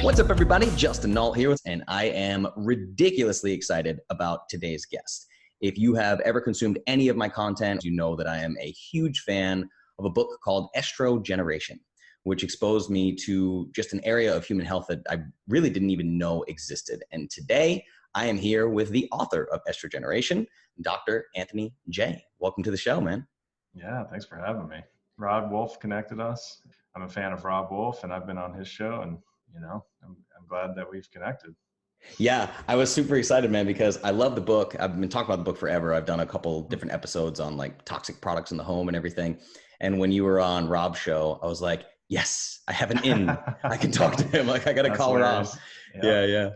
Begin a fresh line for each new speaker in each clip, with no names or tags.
What's up, everybody? Justin Nault here, and I am ridiculously excited about today's guest. If you have ever consumed any of my content, you know that I am a huge fan of a book called Estrogenic, which exposed me to just an area of human health that I really didn't even know existed. And today, I am here with the author of Estrogenic, Dr. Anthony J. Welcome to the show, man.
Yeah, thanks for having me. Rob Wolf connected us. I'm a fan of Rob Wolf, and I've been on his show, and I'm glad that we've connected.
Yeah, I was super excited, man, because I love the book. I've been talking about the book forever. I've done a couple different episodes on like toxic products in the home and everything. And when you were on Rob's show, I was like, yes, I have an in. I can talk to him. Like, I got to call Rob. Yeah.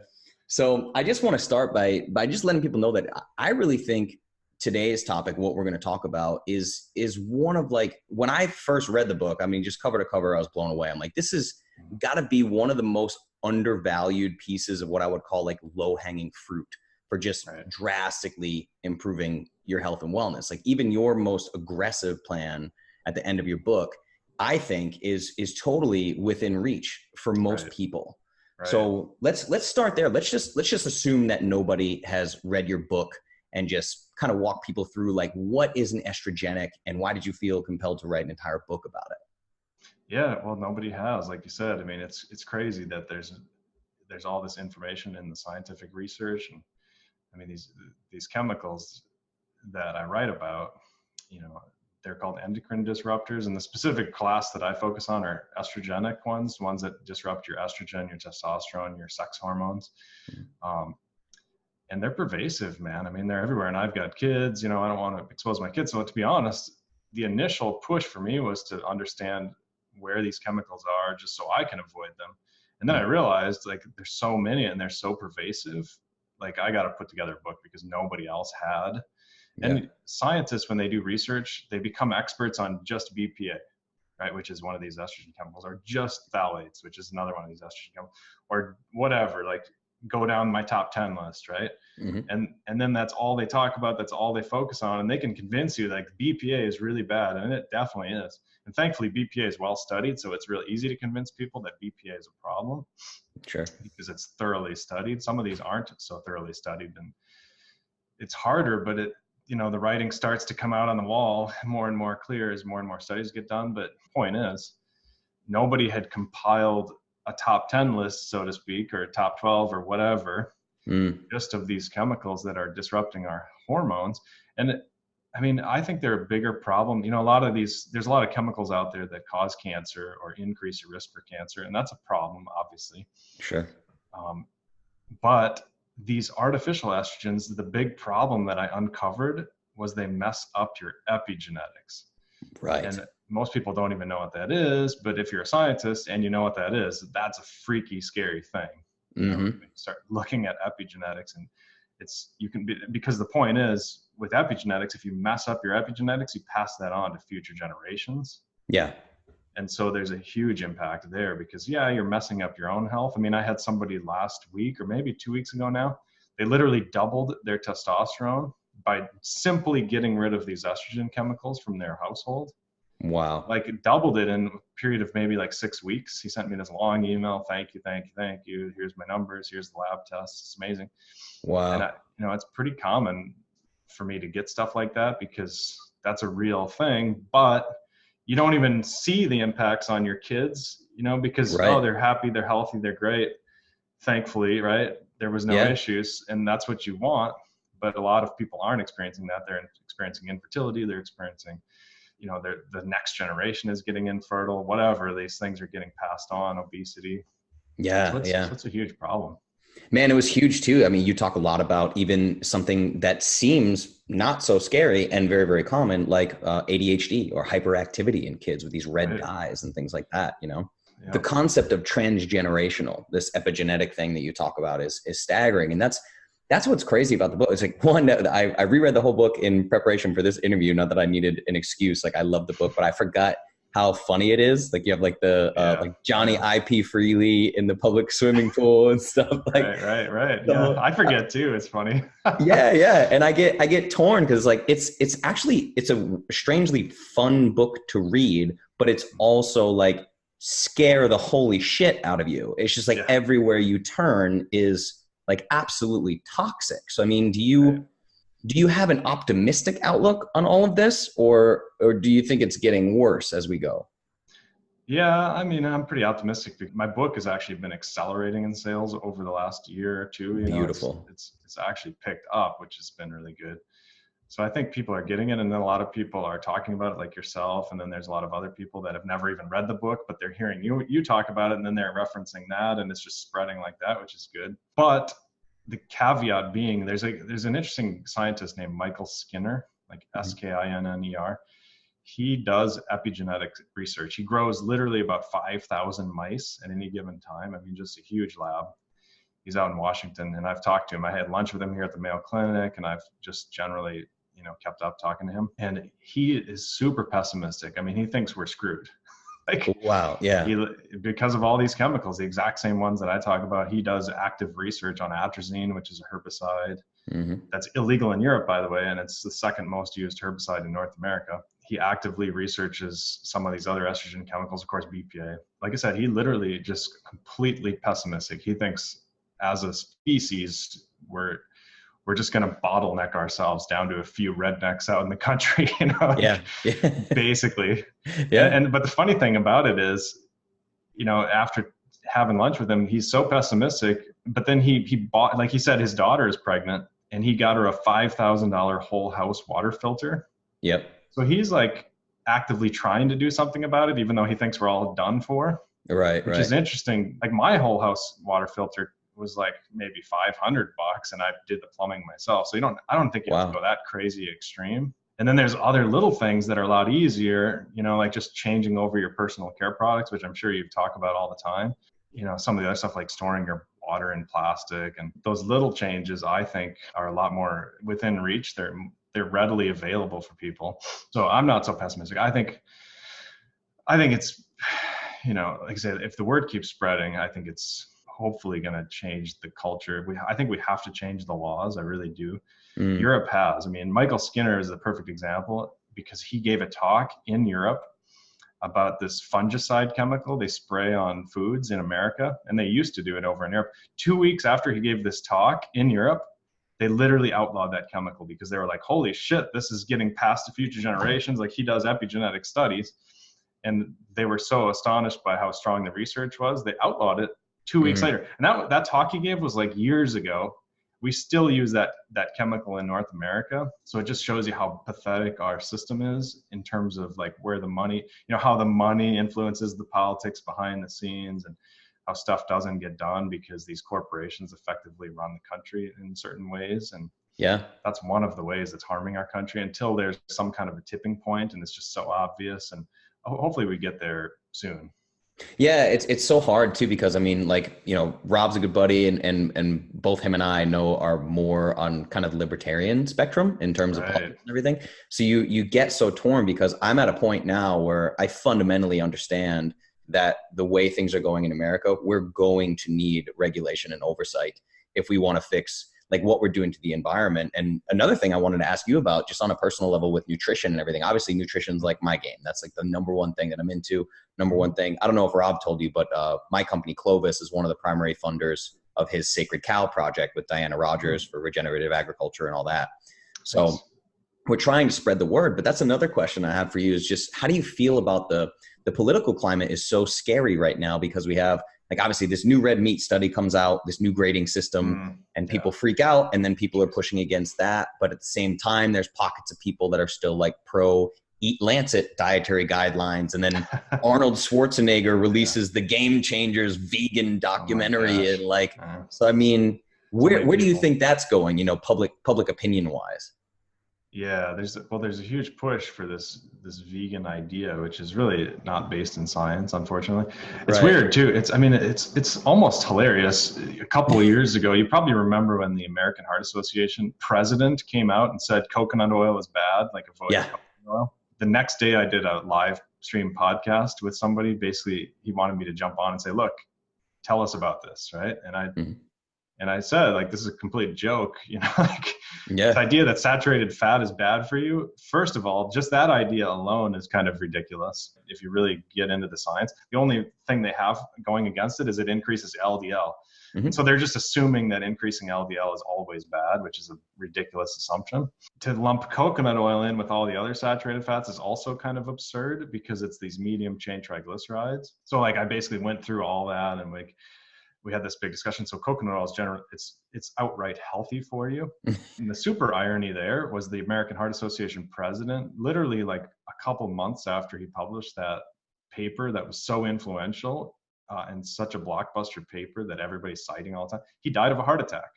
So I just want to start by just letting people know that I really think today's topic, what we're going to talk about is one of, like, when I first read the book, I mean, just cover to cover, I was blown away. I'm like, this is got to be one of the most undervalued pieces of what I would call like low hanging fruit for just drastically improving your health and wellness. Like, even your most aggressive plan at the end of your book, I think is totally within reach for most people. Right. So let's start there. Let's just assume that nobody has read your book and just kind of walk people through, like, what is an estrogenic and why did you feel compelled to write an entire book about it?
Yeah, well, nobody has, like you said. I mean, it's crazy that there's all this information in the scientific research, and I mean these chemicals that I write about, they're called endocrine disruptors, and the specific class that I focus on are estrogenic ones that disrupt your estrogen, your testosterone, your sex hormones. And they're pervasive, man. I mean, they're everywhere. And I've got kids, I don't want to expose my kids. So to be honest, the initial push for me was to understand where these chemicals are just so I can avoid them. And then I realized, like, there's so many and they're so pervasive. Like, I got to put together a book because nobody else had. And scientists, when they do research, they become experts on just BPA, right? Which is one of these estrogen chemicals, or just phthalates, which is another one of these estrogen chemicals, or whatever, like, go down my top 10 list, right? And then that's all they talk about, that's all they focus on, and they can convince you like BPA is really bad, and it definitely is. And thankfully BPA is well studied, so it's really easy to convince people that BPA is a problem. Sure. Because it's thoroughly studied. Some of these aren't so thoroughly studied, and it's harder, but the writing starts to come out on the wall more and more clear as more and more studies get done. But the point is, nobody had compiled a top 10 list, so to speak, or a top 12 or whatever, just of these chemicals that are disrupting our hormones. And I think they're a bigger problem. there's a lot of chemicals out there that cause cancer or increase your risk for cancer. And that's a problem, obviously. Sure. But these artificial estrogens, the big problem that I uncovered was they mess up your epigenetics. Right. And most people don't even know what that is, but if you're a scientist and you know what that is, that's a freaky, scary thing. You start looking at epigenetics, and because the point is, with epigenetics, if you mess up your epigenetics, you pass that on to future generations. Yeah. And so there's a huge impact there because, you're messing up your own health. I mean, I had somebody last week or maybe 2 weeks ago now, they literally doubled their testosterone by simply getting rid of these estrogen chemicals from their household. Wow. Like, it doubled it in a period of maybe like 6 weeks. He sent me this long email. Thank you. Here's my numbers. Here's the lab tests. It's amazing. Wow. And it's pretty common for me to get stuff like that because that's a real thing, but you don't even see the impacts on your kids, because, they're happy, they're healthy, they're great. Thankfully, right? There was no issues, and that's what you want. But a lot of people aren't experiencing that. They're experiencing infertility. They're experiencing, the next generation is getting infertile, whatever. These things are getting passed on, obesity. So it's a huge problem.
Man, it was huge too. I mean, you talk a lot about even something that seems not so scary and very, very common, like ADHD or hyperactivity in kids with these red eyes and things like that, The concept of transgenerational, this epigenetic thing that you talk about is staggering. And that's what's crazy about the book. It's like, one, I reread the whole book in preparation for this interview, not that I needed an excuse. Like, I love the book, but I forgot how funny it is. Like, you have like the like Johnny IP Freely in the public swimming pool and stuff. Like,
right. Yeah, I forget too. It's funny.
yeah. And I get torn because like it's a strangely fun book to read, but it's also like scare the holy shit out of you. It's just like everywhere you turn is like absolutely toxic. So, I mean, do you have an optimistic outlook on all of this, or do you think it's getting worse as we go?
Yeah, I mean, I'm pretty optimistic. My book has actually been accelerating in sales over the last year or two.
Beautiful.
It's actually picked up, which has been really good. So I think people are getting it, and then a lot of people are talking about it, like yourself. And then there's a lot of other people that have never even read the book, but they're hearing you talk about it, and then they're referencing that, and it's just spreading like that, which is good. But the caveat being, there's an interesting scientist named Michael Skinner, like Skinner. He does epigenetic research. He grows literally about 5,000 mice at any given time. I mean, just a huge lab. He's out in Washington, and I've talked to him. I had lunch with him here at the Mayo Clinic, and I've just generally, kept up talking to him. And he is super pessimistic. I mean, he thinks we're screwed. Like,
wow, yeah.
Because of all these chemicals, the exact same ones that I talk about. He does active research on atrazine, which is a herbicide. That's illegal in Europe, by the way, and it's the second most used herbicide in North America. He actively researches some of these other estrogen chemicals, of course, BPA. Like I said, he literally just completely pessimistic. He thinks as a species, we're just going to bottleneck ourselves down to a few rednecks out in the country, basically. Yeah. But the funny thing about it is, after having lunch with him, he's so pessimistic, but then he bought, like he said, his daughter is pregnant, and he got her a $5,000 whole house water filter.
Yep.
So he's like actively trying to do something about it, even though he thinks we're all done for.
Right.
Which is interesting. Like my whole house water filter was like maybe $500, and I did the plumbing myself. So I don't think you have to go that crazy extreme. And then there's other little things that are a lot easier, like just changing over your personal care products, which I'm sure you talk about all the time. Some of the other stuff like storing your water in plastic, and those little changes, I think, are a lot more within reach. They're readily available for people. So I'm not so pessimistic. I think it's, like I said, if the word keeps spreading, I think it's hopefully going to change the culture. I think we have to change the laws. I really do. Europe has. I mean, Michael Skinner is the perfect example, because he gave a talk in Europe about this fungicide chemical they spray on foods in America, and they used to do it over in Europe. 2 weeks after he gave this talk in Europe, they literally outlawed that chemical, because they were like, holy shit, this is getting passed to future generations. Like, he does epigenetic studies, and they were so astonished by how strong the research was, they outlawed it 2 weeks later. And that talk he gave was like years ago. We still use that chemical in North America. So it just shows you how pathetic our system is in terms of like where the money, how the money influences the politics behind the scenes, and how stuff doesn't get done because these corporations effectively run the country in certain ways. And that's one of the ways it's harming our country, until there's some kind of a tipping point and it's just so obvious. And hopefully we get there soon.
Yeah, it's so hard too, because I mean, like, Rob's a good buddy, and both him and I are more on kind of libertarian spectrum in terms of politics and everything. So you get so torn, because I'm at a point now where I fundamentally understand that the way things are going in America, we're going to need regulation and oversight if we want to fix like what we're doing to the environment. And another thing I wanted to ask you about, just on a personal level with nutrition and everything, obviously nutrition's like my game. That's like the number one thing that I'm into. Number one thing, I don't know if Rob told you, but my company Clovis is one of the primary funders of his Sacred Cow project with Diana Rogers for regenerative agriculture and all that. So we're trying to spread the word, but that's another question I have for you, is just how do you feel about the political climate is so scary right now, because we have, like, obviously this new red meat study comes out, this new grading system, and people freak out, and then people are pushing against that. But at the same time, there's pockets of people that are still like pro Eat Lancet dietary guidelines. And then Arnold Schwarzenegger releases the Game Changers vegan documentary. And like, so, I mean, where do you think that's going, public opinion wise?
Yeah, there's a huge push for this vegan idea, which is really not based in science, unfortunately. It's weird too. It's almost hilarious. A couple of years ago, you probably remember when the American Heart Association president came out and said coconut oil is bad, like avoid coconut oil. The next day, I did a live stream podcast with somebody. Basically, he wanted me to jump on and say, "Look, tell us about this," right? And I said, like, this is a complete joke, like.
Yeah.
This idea that saturated fat is bad for you, first of all, just that idea alone is kind of ridiculous. If you really get into the science, the only thing they have going against it is it increases LDL. And so they're just assuming that increasing LDL is always bad, which is a ridiculous assumption. To lump coconut oil in with all the other saturated fats is also kind of absurd because it's these medium chain triglycerides. So like I basically went through all that and like we had this big discussion. So coconut oil is generally, it's outright healthy for you. And the super irony there was the American Heart Association president, literally like a couple months after he published that paper that was so influential, and such a blockbuster paper that everybody's citing all the time, he died of a heart attack.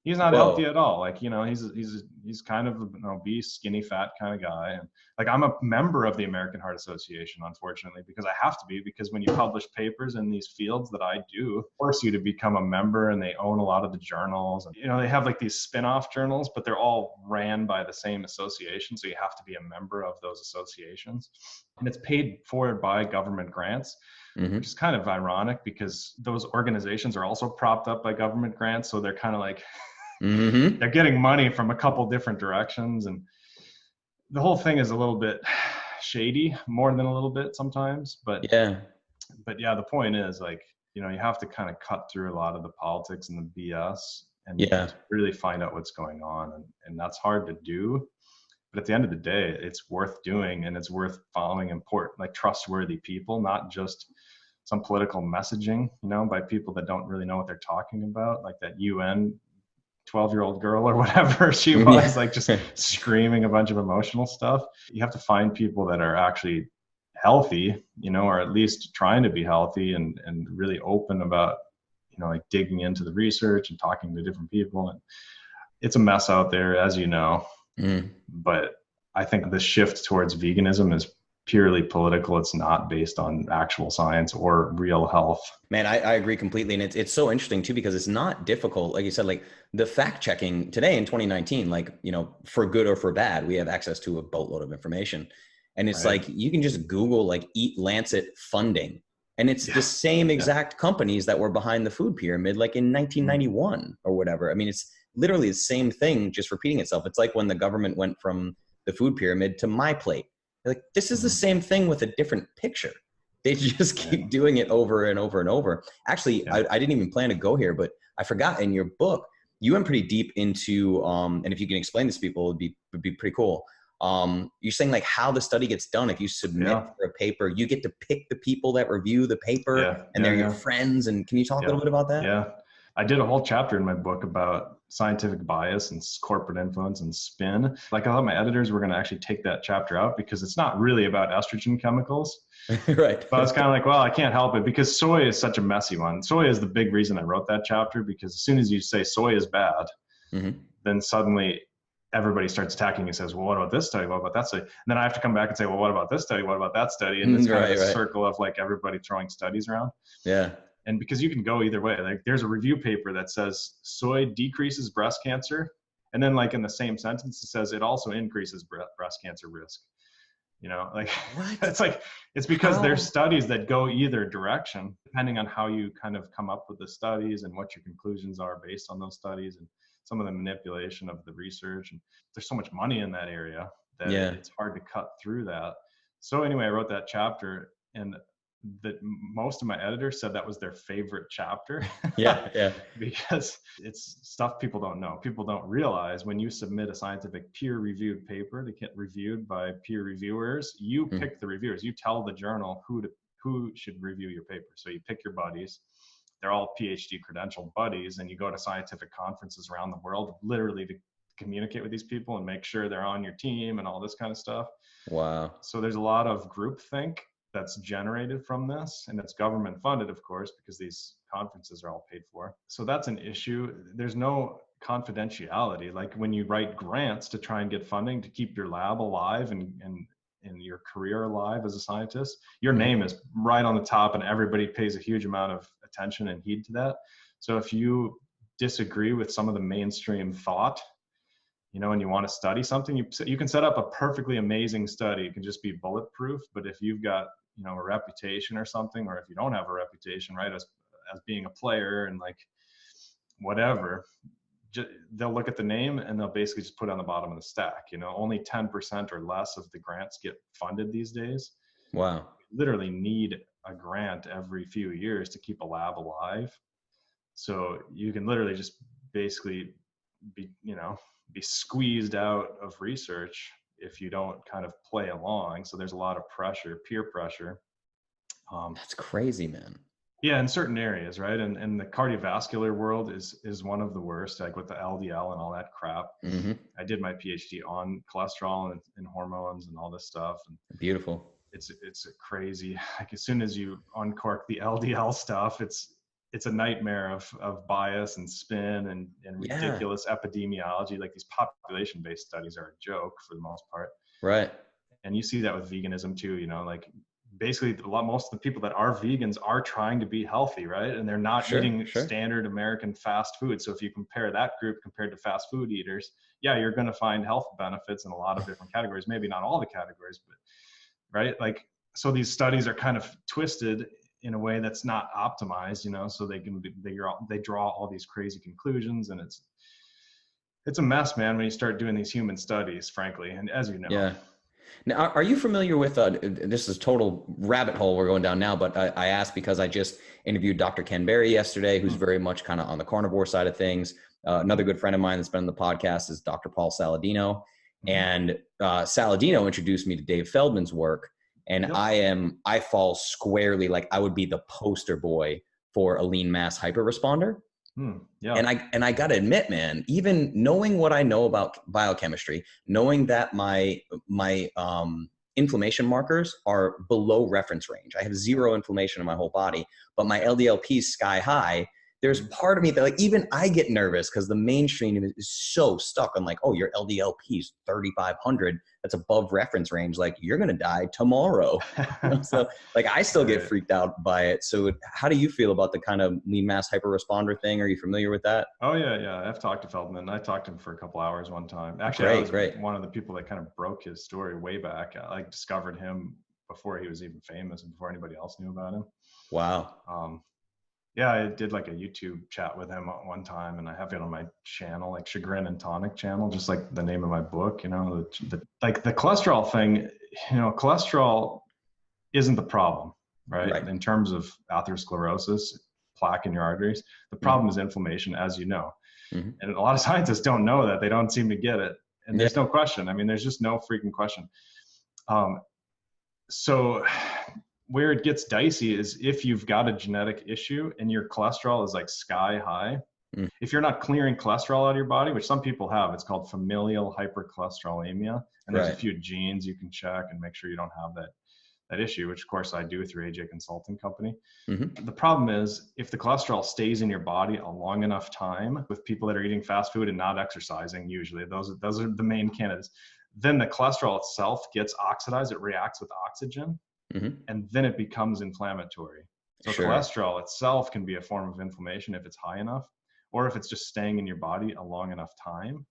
He's not healthy at all. Like, you know, he's kind of an obese, skinny, fat kind of guy. And like, I'm a member of the American Heart Association, unfortunately, because I have to be, because when you publish papers in these fields that I do, force you to become a member, and they own a lot of the journals. And, you know, they have like these spin-off journals, but they're all ran by the same association. So you have to be a member of those associations, and it's paid for by government grants. Which is kind of ironic because those organizations are also propped up by government grants. So they're kind of like, they're getting money from a couple different directions. And the whole thing is a little bit shady, more than a little bit sometimes. But yeah, the point is, like, you know, you have to kind of cut through a lot of the politics and the BS and really find out what's going on. And that's hard to do. But at the end of the day, it's worth doing, and it's worth following important, like trustworthy people, not just some political messaging, you know, by people that don't really know what they're talking about, like that UN 12-year-old girl or whatever she was, like just screaming a bunch of emotional stuff. You have to find people that are actually healthy, you know, or at least trying to be healthy and really open about, you know, like digging into the research and talking to different people. And it's a mess out there, as you know. But I think the shift towards veganism is purely political. It's not based on actual science or real health.
Man, I agree completely. And it's so interesting too, because it's not difficult. Like you said, like the fact checking today in 2019, like, you know, for good or for bad, we have access to a boatload of information. And it's like, you can just Google like Eat Lancet funding. And it's the same exact companies that were behind the food pyramid, like in 1991 or whatever. I mean, it's literally the same thing, just repeating itself. It's like when the government went from the food pyramid to My Plate. Like, this is the same thing with a different picture. They just keep doing it over and over and over. Actually, I didn't even plan to go here, but I forgot, in your book, you went pretty deep into, and if you can explain this to people, would be pretty cool. You're saying like how the study gets done. If you submit for a paper, you get to pick the people that review the paper, and they're your friends. And can you talk a little bit about that?
Yeah. I did a whole chapter in my book about scientific bias and corporate influence and spin. Like, I thought my editors were going to actually take that chapter out because it's not really about estrogen chemicals.
Right.
But I was kind of like, well, I can't help it because soy is such a messy one. Soy is the big reason I wrote that chapter, because as soon as you say soy is bad, then suddenly everybody starts attacking and says, well, what about this study? What about that study? And then I have to come back and say, well, what about this study? What about that study? And it's kind of a circle of like everybody throwing studies around.
Yeah.
And because you can go either way, like there's a review paper that says soy decreases breast cancer. And then like in the same sentence, it says it also increases breast cancer risk. You know, like it's like, it's because there's studies that go either direction, depending on how you kind of come up with the studies and what your conclusions are based on those studies and some of the manipulation of the research. And there's so much money in that area that it's hard to cut through that. So anyway, I wrote that chapter, and that most of my editors said that was their favorite chapter. Because it's stuff people don't know. People don't realize when you submit a scientific peer-reviewed paper to get reviewed by peer reviewers, you pick the reviewers. You tell the journal who should review your paper. So you pick your buddies. They're all PhD credentialed buddies, and you go to scientific conferences around the world literally to communicate with these people and make sure they're on your team and all this kind of stuff.
Wow.
So there's a lot of groupthink that's generated from this, and it's government funded, of course, because these conferences are all paid for. So that's an issue. There's no confidentiality. Like when you write grants to try and get funding to keep your lab alive and your career alive as a scientist, your name is right on the top, and everybody pays a huge amount of attention and heed to that. So if you disagree with some of the mainstream thought, you know, and you want to study something, you can set up a perfectly amazing study. It can just be bulletproof. But if you've got, you know, a reputation or something, or if you don't have a reputation, right, as being a player and like whatever, they'll look at the name and they'll basically just put it on the bottom of the stack. You know, only 10% or less of the grants get funded these days.
Wow.
You literally need a grant every few years to keep a lab alive. So you can literally just basically be squeezed out of research if you don't kind of play along. So there's a lot of pressure, peer pressure.
That's crazy, man.
Yeah, in certain areas, right? And the cardiovascular world is one of the worst, like with the LDL and all that crap.
Mm-hmm.
I did my PhD on cholesterol and hormones and all this stuff. And
beautiful.
It's crazy. Like as soon as you uncork the LDL stuff, it's a nightmare of bias and spin and ridiculous epidemiology. Like these population-based studies are a joke for the most part.
Right.
And you see that with veganism too, you know, like basically most of the people that are vegans are trying to be healthy, right? And they're not eating standard American fast food. So if you compare that group compared to fast food eaters, yeah, you're going to find health benefits in a lot of different categories, maybe not all the categories, but right. Like, so these studies are kind of twisted in a way that's not optimized, you know, so they draw all these crazy conclusions, and it's a mess, man, when you start doing these human studies, frankly. And as you know.
Yeah. Now, are you familiar with, this is total rabbit hole we're going down now, but I asked because I just interviewed Dr. Ken Berry yesterday, who's very much kind of on the carnivore side of things. Another good friend of mine that's been on the podcast is Dr. Paul Saladino. And Saladino introduced me to Dave Feldman's work. And I fall squarely, like I would be the poster boy for a lean mass hyperresponder.
Yeah.
And I got to admit, man, even knowing what I know about biochemistry, knowing that my inflammation markers are below reference range. I have zero inflammation in my whole body, but my LDL-P is sky high. There's part of me that, like, even I get nervous because the mainstream is so stuck on like, oh, your LDL-P is 3,500. That's above reference range. Like, you're going to die tomorrow. So like, I still get freaked out by it. So how do you feel about the kind of lean mass hyperresponder thing? Are you familiar with that?
Oh yeah. Yeah. I've talked to Feldman. I talked to him for a couple hours one time. Actually, I was one of the people that kind of broke his story way back. I discovered him before he was even famous and before anybody else knew about him.
Wow.
Yeah, I did like a YouTube chat with him at one time, and I have it on my channel, like Chagrin and Tonic channel, just like the name of my book, you know, like the cholesterol thing, you know, cholesterol isn't the problem, right? In terms of atherosclerosis, plaque in your arteries, the problem is inflammation, as you know. And a lot of scientists don't know that. They don't seem to get it. And there's no question. I mean, there's just no freaking question. So where it gets dicey is if you've got a genetic issue and your cholesterol is like sky high. If you're not clearing cholesterol out of your body, which some people have, it's called familial hypercholesterolemia. And there's a few genes you can check and make sure you don't have that issue, which of course I do through AJ Consulting Company. The problem is if the cholesterol stays in your body a long enough time with people that are eating fast food and not exercising, usually those are the main candidates, then the cholesterol itself gets oxidized. It reacts with oxygen. And then it becomes inflammatory. So cholesterol itself can be a form of inflammation if it's high enough, or if it's just staying in your body a long enough time.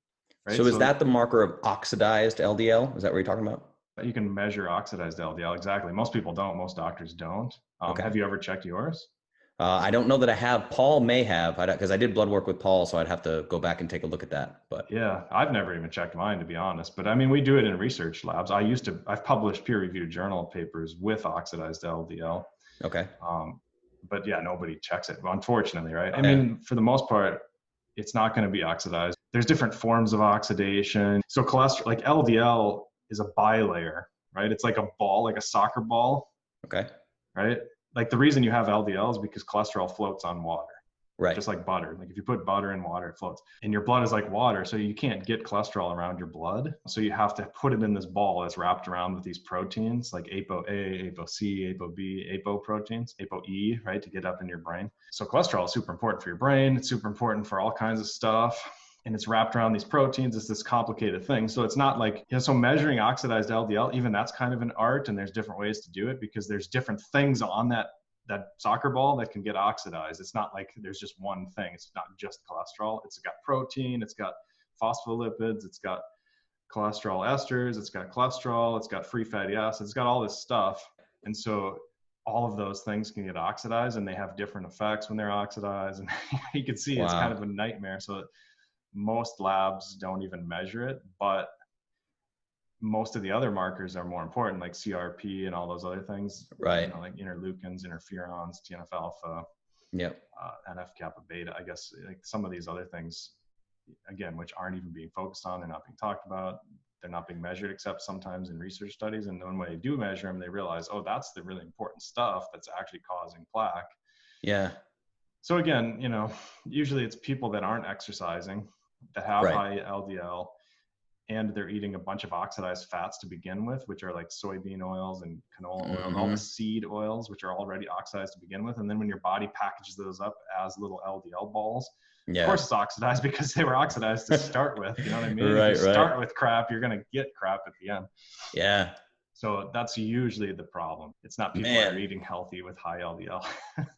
Right?
So is that the marker of oxidized LDL? Is that what you're talking about?
You can measure oxidized LDL. Exactly. Most people don't. Most doctors don't. Have you ever checked yours?
I don't know that I have. Paul may have, because I did blood work with Paul, so I'd have to go back and take a look at that. But
yeah, I've never even checked mine, to be honest. But I mean, we do it in research labs. I've published peer-reviewed journal papers with oxidized LDL.
Okay.
But yeah, nobody checks it, unfortunately, right? I mean, for the most part, it's not going to be oxidized. There's different forms of oxidation. So cholesterol, like LDL, is a bilayer, right? It's like a ball, like a soccer ball.
Okay.
Right? Like the reason you have LDL is because cholesterol floats on water.
Right.
Just like butter. Like if you put butter in water, it floats. And your blood is like water, so you can't get cholesterol around your blood. So you have to put it in this ball that's wrapped around with these proteins like ApoA, ApoC, ApoB, apoproteins, ApoE, right, to get up in your brain. So cholesterol is super important for your brain. It's super important for all kinds of stuff. And it's wrapped around these proteins. It's this complicated thing. So it's not like, so measuring oxidized LDL, even that's kind of an art, and there's different ways to do it because there's different things on that soccer ball that can get oxidized. It's not like there's just one thing. It's not just cholesterol. It's got protein, it's got phospholipids, it's got cholesterol esters, it's got cholesterol, it's got free fatty acids, it's got all this stuff. And so all of those things can get oxidized, and they have different effects when they're oxidized. And you can see it's kind of a nightmare. So most labs don't even measure it, but most of the other markers are more important, like CRP and all those other things,
Right.
you know, like interleukins, interferons, TNF alpha,
Yep.
NF kappa beta, I guess, like some of these other things, again, which aren't even being focused on, they're not being talked about, they're not being measured except sometimes in research studies. And then when they do measure them, they realize, oh, that's the really important stuff that's actually causing plaque.
Yeah.
So again, you know, usually it's people that aren't exercising, that have high LDL, and they're eating a bunch of oxidized fats to begin with, which are like soybean oils and canola oil and all the seed oils, which are already oxidized to begin with. And then when your body packages those up as little LDL balls, of course it's oxidized because they were oxidized to start with. You know what I mean? If you start with crap, you're going to get crap at the end.
Yeah.
So that's usually the problem. It's not people that are eating healthy with high LDL.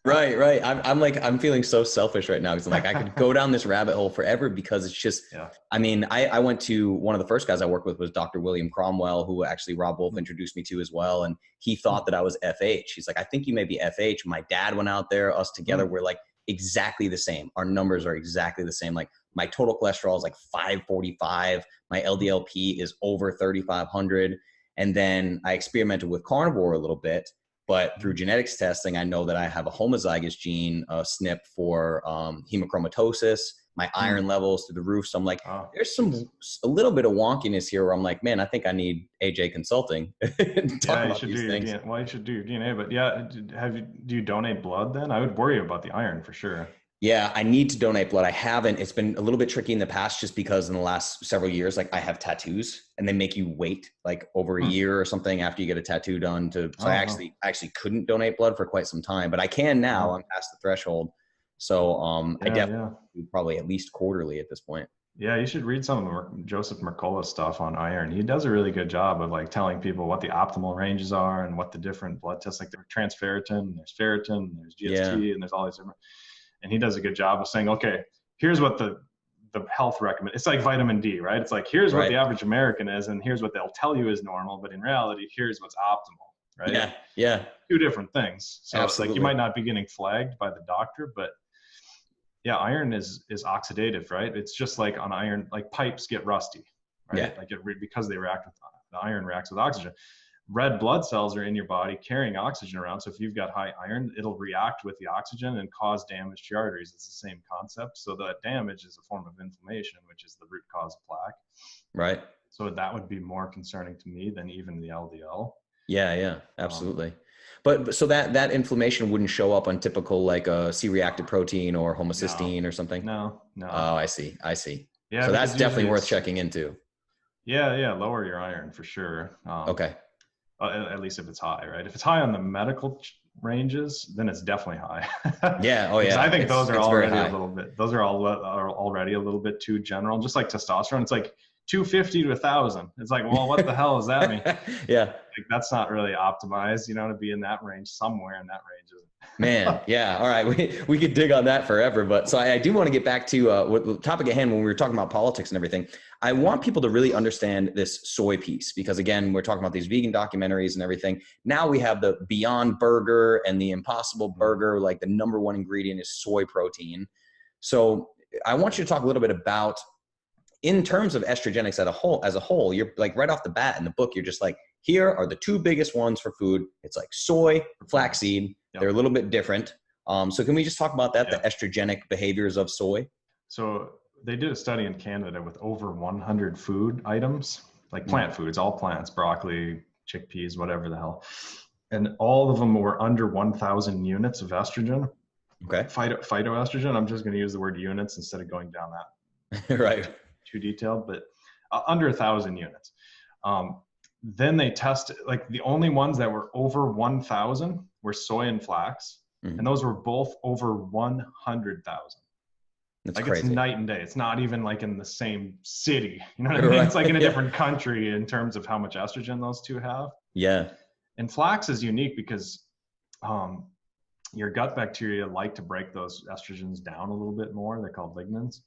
Right. I'm feeling so selfish right now because I'm like, I could go down this rabbit hole forever because it's just, I mean, I went to one of the first guys I worked with was Dr. William Cromwell, who actually Rob Wolf introduced me to as well. And he thought that I was FH. He's like, I think you may be FH. My dad went out there, us together. We're like exactly the same. Our numbers are exactly the same. Like my total cholesterol is like 545. My LDLP is over 3,500. And then I experimented with carnivore a little bit, but through genetics testing, I know that I have a homozygous gene, a SNP for hemochromatosis. My iron levels through the roof. So I'm like, there's a little bit of wonkiness here where I'm like, man, I think I need AJ Consulting.
You should do your DNA. But do you donate blood then? I would worry about the iron for sure.
Yeah, I need to donate blood. I haven't. It's been a little bit tricky in the past just because in the last several years, like I have tattoos and they make you wait like over a year or something after you get a tattoo done so I actually couldn't donate blood for quite some time, but I can now. I'm past the threshold. So I definitely probably at least quarterly at this point.
Yeah, you should read some of Joseph Mercola's stuff on iron. He does a really good job of like telling people what the optimal ranges are and what the different blood tests, like there's transferritin, there's ferritin, there's GST, and there's all these different. And he does a good job of saying, okay, here's what the health recommend. It's like vitamin D, right? It's like, here's what the average American is, and here's what they'll tell you is normal, but in reality, here's what's optimal, right?
Yeah.
Two different things. So it's
Absolutely.
like you might not be getting flagged by the doctor, but yeah, iron is oxidative, right? It's just like on iron, like pipes get rusty, right? Like because they react with the iron reacts with oxygen. Red blood cells are in your body carrying oxygen around. So if you've got high iron, it'll react with the oxygen and cause damage to your arteries. It's the same concept. So that damage is a form of inflammation, which is the root cause of plaque.
Right.
So that would be more concerning to me than even the LDL.
Yeah, absolutely. But so that inflammation wouldn't show up on typical like a C-reactive protein or homocysteine or something? No. Oh, I see. Yeah. So that's definitely worth checking into.
Yeah. Lower your iron for sure.
Okay.
At least if it's high, right? If it's high on the medical ranges, then it's definitely high.
Yeah. Oh yeah.
I think those are already a little bit, are already a little bit too general. Just like testosterone, it's like 250 to 1,000. It's like, well, what the hell does that mean?
Yeah.
Like, that's not really optimized, to be in that range, somewhere in that range.
Man. Yeah. All right. We could dig on that forever, but so I do want to get back to what the topic at hand when we were talking about politics and everything. I want people to really understand this soy piece because again, we're talking about these vegan documentaries and everything. Now we have the Beyond Burger and the Impossible Burger, like the number one ingredient is soy protein. So I want you to talk a little bit about, in terms of estrogenics as a whole, you're like right off the bat in the book, you're just like, here are the two biggest ones for food. It's like soy, flaxseed. They're a little bit different. So can we just talk about that, the estrogenic behaviors of soy?
So they did a study in Canada with over 100 food items, like plant foods, all plants, broccoli, chickpeas, whatever the hell. And all of them were under 1,000 units of estrogen.
Okay.
Phytoestrogen. I'm just going to use the word units instead of going down that.
Right.
Too detailed, but under 1,000 units. Then they tested, like the only ones that were over 1,000 were soy and flax. And those were both over 100,000.
That's
like
crazy.
It's night and day. It's not even like in the same city. You know what I mean? It's like in a different country in terms of how much estrogen those two have.
Yeah. And
flax is unique because your gut bacteria like to break those estrogens down a little bit more. They're called lignans.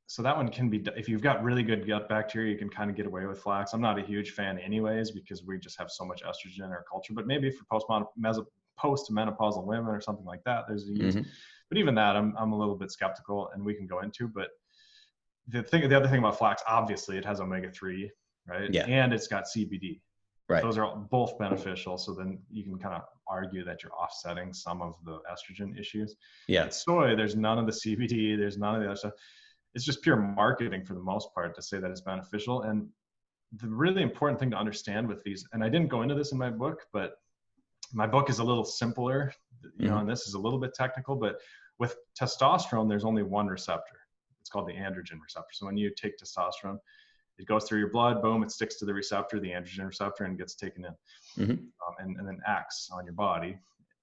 So that one can be, if you've got really good gut bacteria, you can kind of get away with flax. I'm not a huge fan anyways, because we just have so much estrogen in our culture, but maybe for post-menopausal women or something like that, there's a use. But even that, I'm a little bit skeptical, and we can go into, but the other thing about flax, obviously it has omega-3, right?
Yeah.
And it's got CBD.
Right.
Those are both beneficial. So then you can kind of argue that you're offsetting some of the estrogen issues.
Yeah.
With soy, there's none of the CBD, there's none of the other stuff. It's just pure marketing for the most part to say that it's beneficial. And the really important thing to understand with these, and I didn't go into this in my book, but my book is a little simpler, you know, and this is a little bit technical, but with testosterone, there's only one receptor. It's called the androgen receptor. So when you take testosterone, it goes through your blood, boom, it sticks to the receptor, the androgen receptor, and gets taken in, and then acts on your body.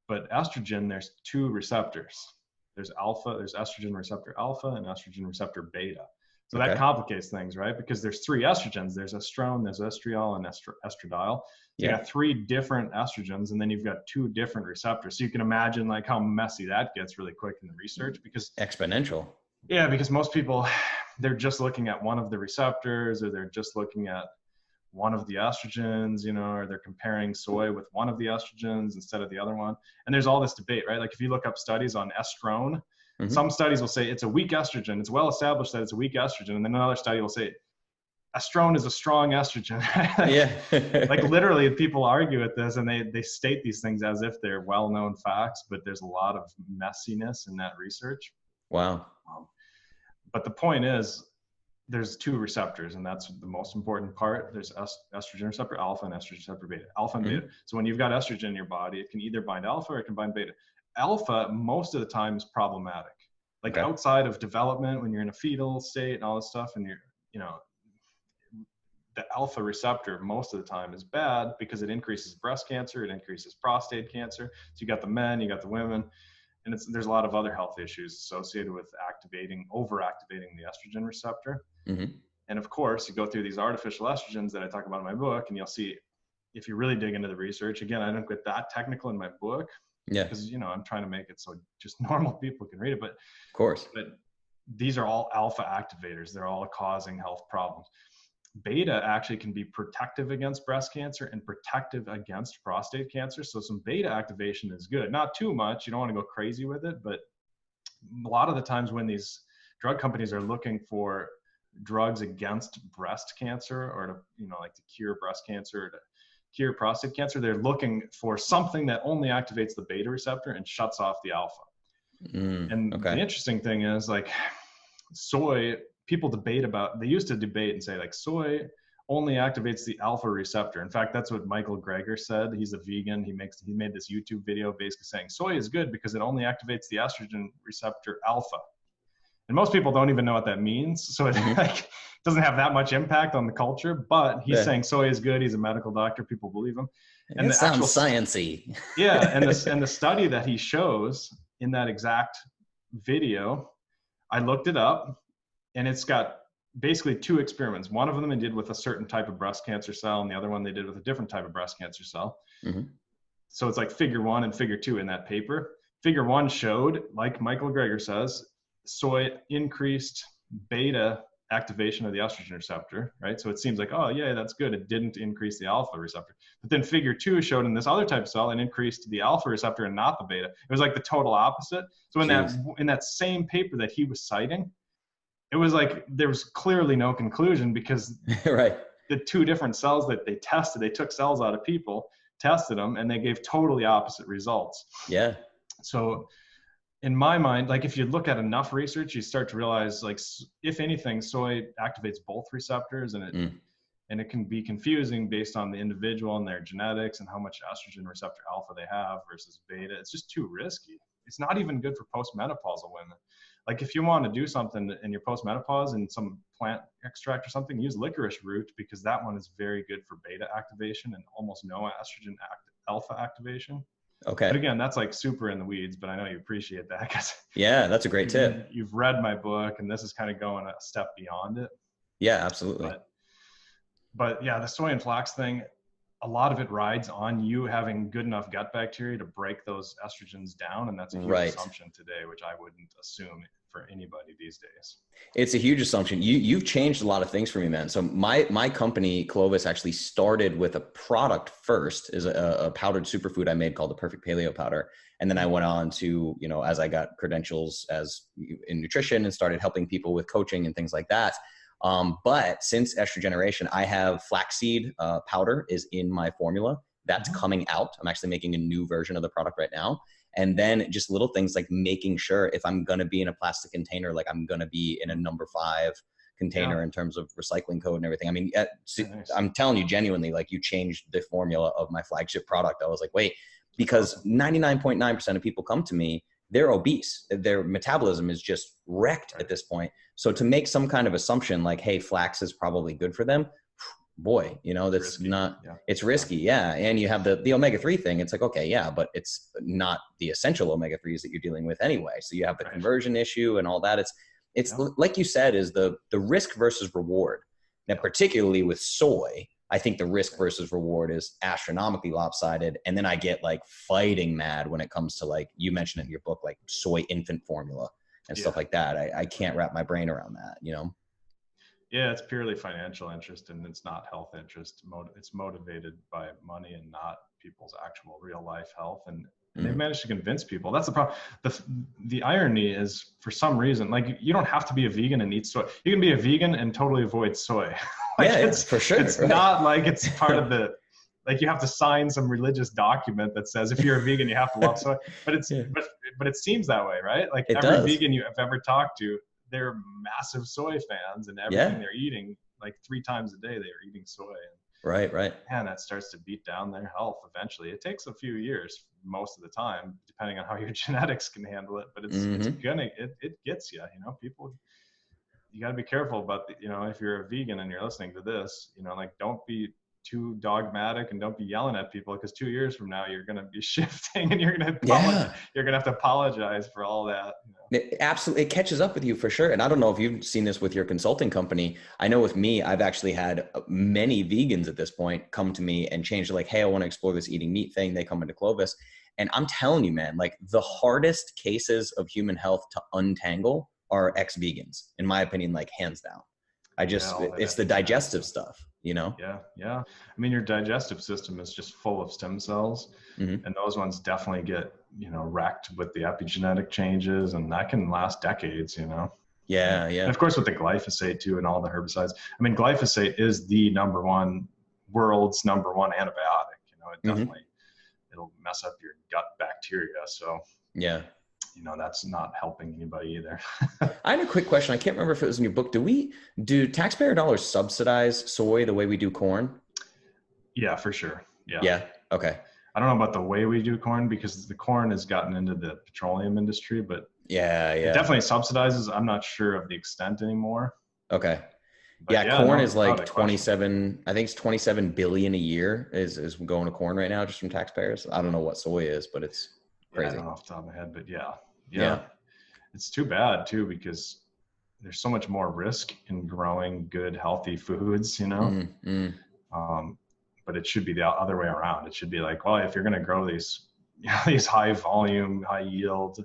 But estrogen, there's two receptors. There's estrogen receptor alpha and estrogen receptor beta. So that complicates things, right? Because there's three estrogens. There's estrone, there's estriol, and estradiol. So you got three different estrogens, and then you've got two different receptors. So you can imagine like how messy that gets really quick in the research, because
exponential.
Yeah, because most people, they're just looking at one of the receptors, or they're just looking at one of the estrogens, you know, or they're comparing soy with one of the estrogens instead of the other one. And there's all this debate, right? Like if you look up studies on estrone, some studies will say it's a weak estrogen. It's well established that it's a weak estrogen. And then another study will say estrone is a strong estrogen. Like literally people argue at this, and they state these things as if they're well-known facts, but there's a lot of messiness in that research.
Wow.
But the point is, there's two receptors, and that's the most important part. There's estrogen receptor alpha and estrogen receptor beta. Alpha and beta. So when you've got estrogen in your body, it can either bind alpha or it can bind beta. Alpha, most of the time, is problematic. Like outside of development, when you're in a fetal state and all this stuff, and the alpha receptor most of the time is bad because it increases breast cancer, it increases prostate cancer. So you got the men, you got the women. And there's a lot of other health issues associated with overactivating the estrogen receptor. And of course, you go through these artificial estrogens that I talk about in my book, and you'll see, if you really dig into the research, again, I don't get that technical in my book, because I'm trying to make it so just normal people can read it. But
of course,
but these are all alpha activators. They're all causing health problems. Beta actually can be protective against breast cancer and protective against prostate cancer. So some beta activation is good. Not too much. You don't want to go crazy with it, but a lot of the times when these drug companies are looking for drugs against breast cancer, or to cure breast cancer, or to cure prostate cancer, they're looking for something that only activates the beta receptor and shuts off the alpha. The interesting thing is, like, soy, people they used to debate and say, like, soy only activates the alpha receptor. In fact, that's what Michael Greger said. He's a vegan. He made this YouTube video basically saying soy is good because it only activates the estrogen receptor alpha. And most people don't even know what that means. So it doesn't have that much impact on the culture, but he's saying soy is good. He's a medical doctor. People believe him.
And it sounds sciencey.
And the study that he shows in that exact video, I looked it up, and it's got basically two experiments. One of them they did with a certain type of breast cancer cell, and the other one they did with a different type of breast cancer cell. So it's like figure 1 and figure 2 in that paper. Figure 1 showed, like Michael Greger says, soy increased beta activation of the estrogen receptor, right? So it seems like, oh yeah, that's good. It didn't increase the alpha receptor. But then figure 2 showed in this other type of cell, it increased the alpha receptor and not the beta. It was like the total opposite. So in that same paper that he was citing, it was like there was clearly no conclusion, because the two different cells that they tested, they took cells out of people, tested them, and they gave totally opposite results. So in my mind, like, if you look at enough research, you start to realize, like, if anything, soy activates both receptors, and it can be confusing based on the individual and their genetics and how much estrogen receptor alpha they have versus beta. It's just too risky. It's not even good for postmenopausal women. Like, if you want to do something in your postmenopause and some plant extract or something, use licorice root, because that one is very good for beta activation and almost no estrogen alpha activation. But again, that's like super in the weeds, but I know you appreciate that, because
that's a great tip.
You've read my book, and this is kind of going a step beyond it.
Absolutely.
But yeah, the soy and flax thing, a lot of it rides on you having good enough gut bacteria to break those estrogens down. And that's a huge assumption today, which I wouldn't assume for anybody these days.
It's a huge assumption. You've changed a lot of things for me, man. So my company, Clovis, actually started with a product first, is a powdered superfood I made called the Perfect Paleo Powder. And then I went on to, you know, as I got credentials in nutrition and started helping people with coaching and things like that. But since Estrogeneration, I have flaxseed powder is in my formula. That's coming out. I'm actually making a new version of the product right now. And then just little things like making sure if I'm going to be in a plastic container, like I'm going to be in a number 5 container in terms of recycling code and everything. I mean, I'm telling you genuinely, like you changed the formula of my flagship product. I was like, wait, because 99.9% of people come to me, they're obese. Their metabolism is just wrecked at this point. So to make some kind of assumption like, hey, flax is probably good for them, boy, you know, that's risky. It's risky. Yeah. And you have the omega-3 thing. It's like, okay, yeah, but it's not the essential omega-3s that you're dealing with anyway. So you have the conversion issue and all that. It's like you said, is the risk versus reward. Now, particularly with soy, I think the risk versus reward is astronomically lopsided. And then I get like fighting mad when it comes to, like you mentioned in your book, like soy infant formula and stuff like that. I can't wrap my brain around that, you know?
Yeah, it's purely financial interest and it's not health interest. It's motivated by money and not people's actual real life health. And they've managed to convince people. That's the problem. The irony is, for some reason, like you don't have to be a vegan and eat soy. You can be a vegan and totally avoid soy.
It's for sure.
It's not like it's part of the, like you have to sign some religious document that says if you're a vegan, you have to love soy. But it's, but it seems that way, right? Like every vegan you have ever talked to, they're massive soy fans, and everything they're eating, like 3 times a day, they're eating soy. And
right.
And that starts to beat down their health eventually. It takes a few years most of the time, depending on how your genetics can handle it, but it gets you, you know, people, you got to be careful about you know, if you're a vegan and you're listening to this, you know, like don't be too dogmatic and don't be yelling at people, because 2 years from now you're going to be shifting and you're going to have to apologize for all that, you know?
It catches up with you for sure. And I don't know if you've seen this with your consulting company. I know with me, I've actually had many vegans at this point come to me and change, like, hey, I want to explore this eating meat thing. They come into Clovis, and I'm telling you, man, like the hardest cases of human health to untangle are ex-vegans, in my opinion, like hands down. It's the digestive stuff, you know?
Yeah. I mean, your digestive system is just full of stem cells, and those ones definitely get, you know, wrecked with the epigenetic changes, and that can last decades, you know?
Yeah.
And of course, with the glyphosate too, and all the herbicides. I mean, glyphosate is the world's number one antibiotic. You know, it definitely, it'll mess up your gut bacteria. So
yeah.
You know, that's not helping anybody either.
I had a quick question. I can't remember if it was in your book. Do taxpayer dollars subsidize soy the way we do corn?
Yeah, for sure.
Yeah. Okay.
I don't know about the way we do corn, because the corn has gotten into the petroleum industry, but it definitely subsidizes. I'm not sure of the extent anymore.
Okay. But corn is like 27, I think it's 27 billion a year is going to corn right now, just from taxpayers. I don't know what soy is, but it's crazy.
I don't know off the top of my head, but yeah. It's too bad too, because there's so much more risk in growing good, healthy foods, you know? But it should be the other way around. It should be like, well, if you're going to grow these, you know, these high volume, high yield,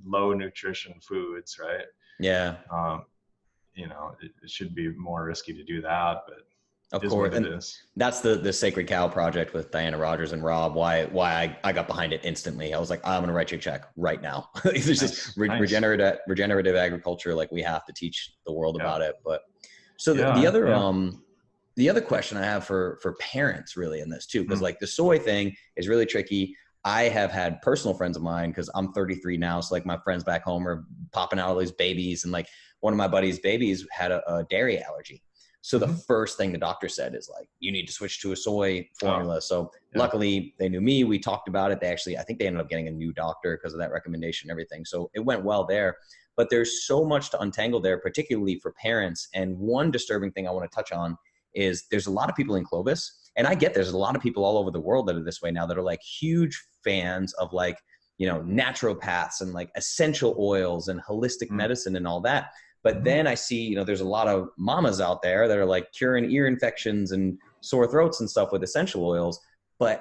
low nutrition foods, right?
Yeah.
You know, it should be more risky to do that, but
of course, and that's the Sacred Cow project with Diana Rogers and Rob. Why I got behind it instantly. I was like, I'm going to write you a check right now. It's just regenerative agriculture. Like, we have to teach the world about it. But so the other question I have for parents really in this too, because like the soy thing is really tricky. I have had personal friends of mine, because I'm 33 now. So like my friends back home are popping out all these babies, and like one of my buddy's babies had a dairy allergy. So the first thing the doctor said is like, you need to switch to a soy formula. Luckily they knew me, we talked about it. I think they ended up getting a new doctor because of that recommendation and everything. So it went well there, but there's so much to untangle there, particularly for parents. And one disturbing thing I want to touch on is there's a lot of people in Clovis, and I get there's a lot of people all over the world that are this way now, that are like huge fans of like, you know, naturopaths and like essential oils and holistic medicine and all that. But then I see, you know, there's a lot of mamas out there that are like curing ear infections and sore throats and stuff with essential oils.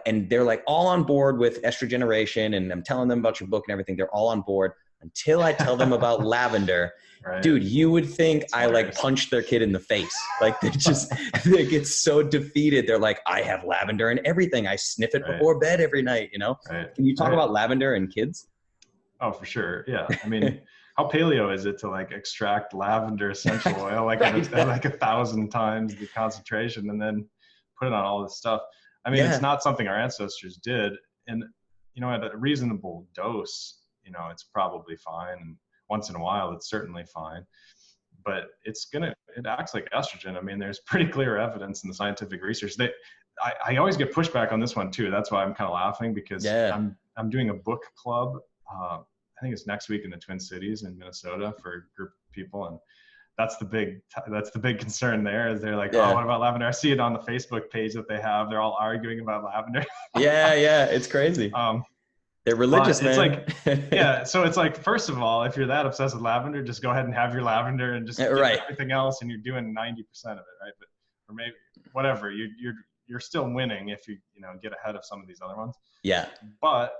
And they're like all on board with Estrogeneration, and I'm telling them about your book and everything. They're all on board. until I tell them about lavender.
Right.
Dude, you would think I like punched their kid in the face. Like they get so defeated. They're like, I have lavender and everything. I sniff it before bed every night, you know?
Right.
Can you talk about lavender in kids?
Oh, for sure. Yeah. I mean, how paleo is it to like extract lavender essential oil like at like 1,000 times the concentration and then put it on all this stuff? I mean, it's not something our ancestors did. And, you know, at a reasonable dose, you know, it's probably fine. And once in a while, it's certainly fine. But it acts like estrogen. I mean, there's pretty clear evidence in the scientific research that I always get pushback on this one too. That's why I'm kind of laughing, because I'm doing a book club. I think it's next week in the Twin Cities in Minnesota for a group of people. And that's the big concern there, is they're like, oh, what about lavender? I see it on the Facebook page that they have. They're all arguing about lavender.
Yeah. It's crazy. They're religious, man.
It's like, so it's like, first of all, if you're that obsessed with lavender, just go ahead and have your lavender and just get everything else, and you're doing 90% of it, right? But, or maybe whatever, you're still winning if you get ahead of some of these other ones.
Yeah.
But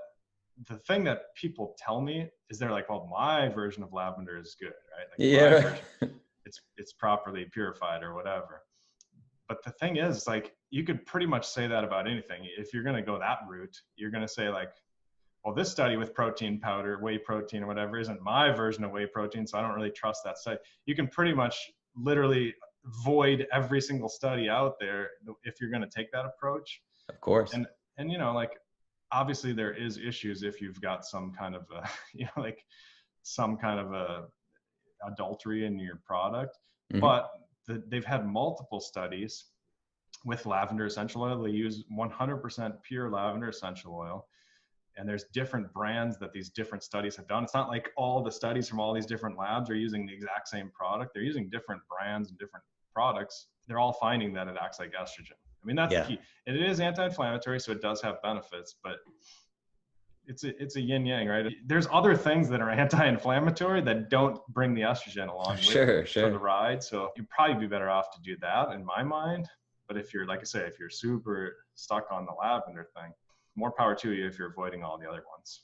the thing that people tell me is they're like, well, my version of lavender is good, right? Like it's properly purified or whatever. But the thing is, like, you could pretty much say that about anything. If you're going to go that route, you're going to say like, well, this study with protein powder, whey protein or whatever, isn't my version of whey protein, so I don't really trust that study. You can pretty much literally void every single study out there if you're going to take that approach.
Of course.
And like, obviously there is issues if you've got some kind of some kind of a adultery in your product. Mm-hmm. But they've had multiple studies with lavender essential oil. They use 100% pure lavender essential oil. And there's different brands that these different studies have done. It's not like all the studies from all these different labs are using the exact same product. They're using different brands and different products. They're all finding that it acts like estrogen. I mean, that's the key. And it is anti-inflammatory, so it does have benefits, but it's a yin yang, right? There's other things that are anti-inflammatory that don't bring the estrogen along for the ride. So you'd probably be better off to do that, in my mind. But if you're, like I say, if you're super stuck on the lavender thing, more power to you if you're avoiding all the other ones.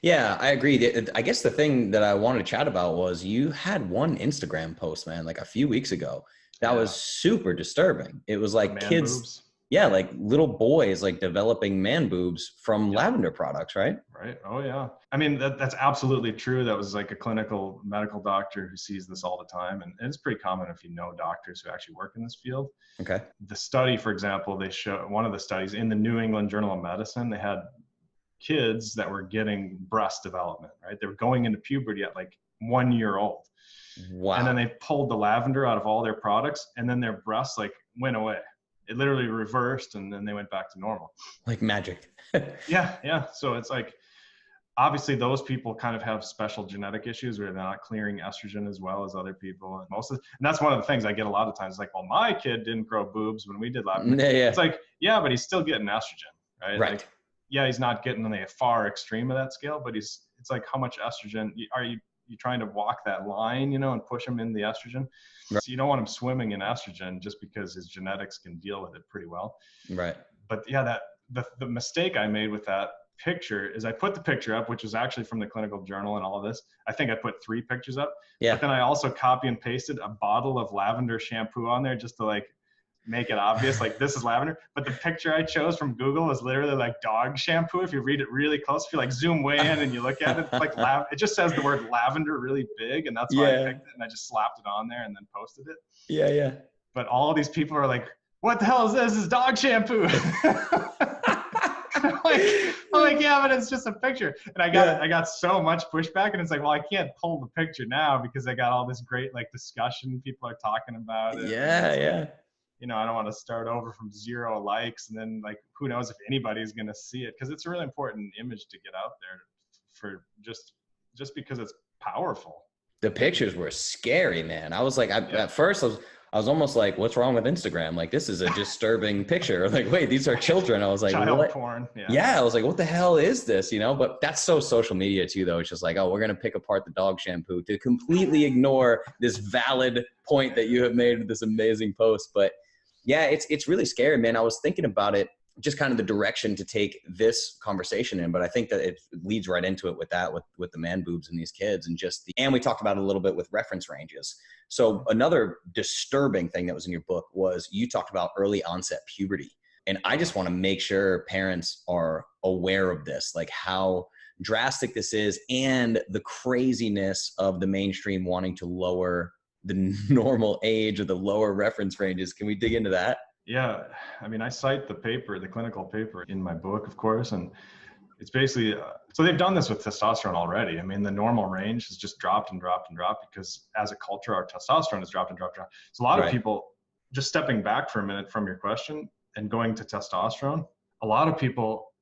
Yeah, I agree. I guess the thing that I wanted to chat about was you had one Instagram post, man, like a few weeks ago. That was super disturbing. It was like kids, boobs. Like little boys, like developing man boobs from lavender products, right?
Right. Oh yeah. I mean, that's absolutely true. That was like a clinical medical doctor who sees this all the time. And it's pretty common if you know doctors who actually work in this field.
Okay.
The study, for example, one of the studies in the New England Journal of Medicine, they had kids that were getting breast development, right? They were going into puberty at like 1 year old.
Wow.
And then they pulled the lavender out of all their products, and then their breasts like went away. It literally reversed, and then they went back to normal.
Like magic.
Yeah. So it's like, obviously those people kind of have special genetic issues where they're not clearing estrogen as well as other people. And and that's one of the things I get a lot of times. Like, well, my kid didn't grow boobs when we did lavender.
Yeah.
It's like, yeah, but he's still getting estrogen, right?
Right.
Like, yeah, he's not getting on the far extreme of that scale, but it's like, how much estrogen are you trying to walk that line, and push him in the estrogen? Right. So you don't want him swimming in estrogen just because his genetics can deal with it pretty well.
Right.
But yeah, the mistake I made with that picture is I put the picture up, which was actually from the clinical journal and all of this. I think I put 3 pictures up. Yeah. But then I also copy and pasted a bottle of lavender shampoo on there just to like make it obvious, like this is lavender. But the picture I chose from Google is literally like dog shampoo. If you read it really close, if you like zoom way in and you look at it, it's like it just says the word lavender really big, and that's why I picked it, and I just slapped it on there and then posted it.
Yeah.
But all of these people are like, what the hell is this? This is dog shampoo. I'm like, yeah, but it's just a picture. And I got so much pushback, and it's like, well, I can't pull the picture now because I got all this great like discussion. People are talking about it.
Yeah.
I don't want to start over from 0 likes, and then like, who knows if anybody's going to see it, because it's a really important image to get out there for just because it's powerful.
The pictures were scary, man. I was like, at first I was almost like, what's wrong with Instagram? Like, this is a disturbing picture. Like, wait, these are children. I was like,
child
what?
Porn.
Yeah. I was like, what the hell is this? But that's so social media too, though. It's just like, oh, we're going to pick apart the dog shampoo to completely ignore this valid point that you have made with this amazing post. But yeah, it's really scary, man. I was thinking about it. just kind of the direction to take this conversation in. But I think that it leads right into it with that, with the man boobs and these kids, and and we talked about it a little bit with reference ranges. So another disturbing thing that was in your book was you talked about early onset puberty. And I just want to make sure parents are aware of this, like how drastic this is and the craziness of the mainstream wanting to lower the normal age or the lower reference ranges. Can we dig into that?
Yeah, I mean, I cite the paper, the clinical paper in my book, of course, and it's basically, so they've done this with testosterone already. I mean, the normal range has just dropped and dropped and dropped because as a culture, our testosterone has dropped and dropped and dropped. So a lot of people, just stepping back for a minute from your question and going to testosterone, a lot of people,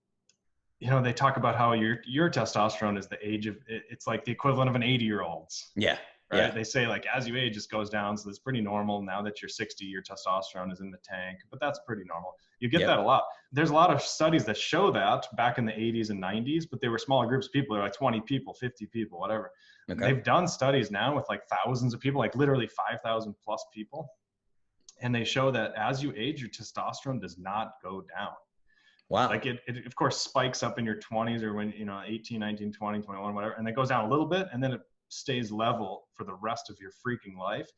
you know, they talk about how your testosterone is the age of, it's like the equivalent of an 80-year-old's.
Yeah.
Right?
Yeah.
They say like as you age, it goes down. So that's pretty normal. Now that you're 60, your testosterone is in the tank, but that's pretty normal. You get that a lot. There's a lot of studies that show that back in the 80s and 90s, but they were smaller groups of people. They're like 20 people, 50 people, whatever. Okay. They've done studies now with like thousands of people, like literally 5,000 plus people. And they show that as you age, your testosterone does not go down.
Wow.
Like it of course spikes up in your 20s or when, 18, 19, 20, 21, whatever. And it goes down a little bit and then it stays level for the rest of your freaking life.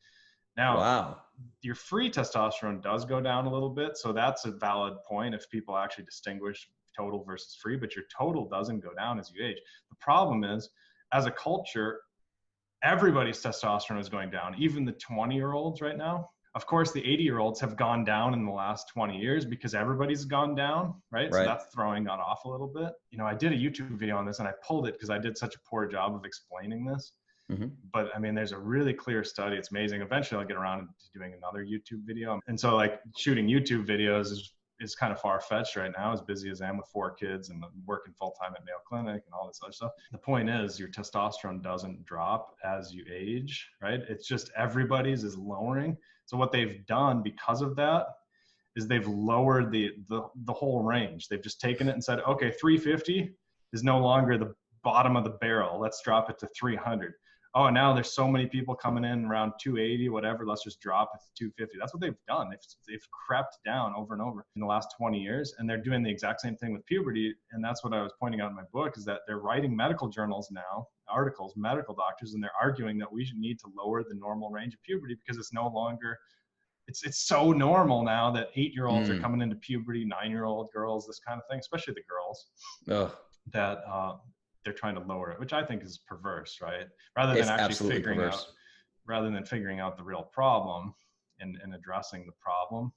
Now, your free testosterone does go down a little bit. So that's a valid point if people actually distinguish total versus free, but your total doesn't go down as you age. The problem is, as a culture, everybody's testosterone is going down, even the 20-year-olds right now. Of course, the 80-year-olds have gone down in the last 20 years because everybody's gone down, right? So that's throwing that off a little bit. I did a YouTube video on this and I pulled it because I did such a poor job of explaining this. Mm-hmm. But I mean, there's a really clear study. It's amazing. Eventually I'll get around to doing another YouTube video. And so like shooting YouTube videos is kind of far-fetched right now, as busy as I am with 4 kids and working full-time at Mayo Clinic and all this other stuff. The point is your testosterone doesn't drop as you age, right? It's just everybody's is lowering. So what they've done because of that is they've lowered the whole range. They've just taken it and said, okay, 350 is no longer the bottom of the barrel. Let's drop it to 300. Oh, now there's so many people coming in around 280, whatever. Let's just drop it to 250. That's what they've done. They've crept down over and over in the last 20 years. And they're doing the exact same thing with puberty. And that's what I was pointing out in my book, is that they're writing medical journals now, articles, medical doctors, and they're arguing that we should need to lower the normal range of puberty because it's no longer, it's so normal now that 8-year-olds are coming into puberty, 9-year-old girls, this kind of thing, especially the girls, that they're trying to lower it, which I think is perverse, right? Rather than actually figuring out the real problem and addressing the problem.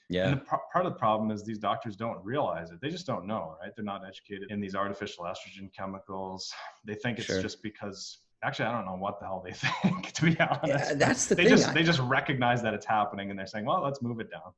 Yeah. And part of the problem is these doctors don't realize it. They just don't know, right? They're not educated in these artificial estrogen chemicals. They think it's just because, actually, I don't know what the hell they think, to be honest.
Yeah, that's the thing.
They just recognize that it's happening and they're saying, well, let's move it down.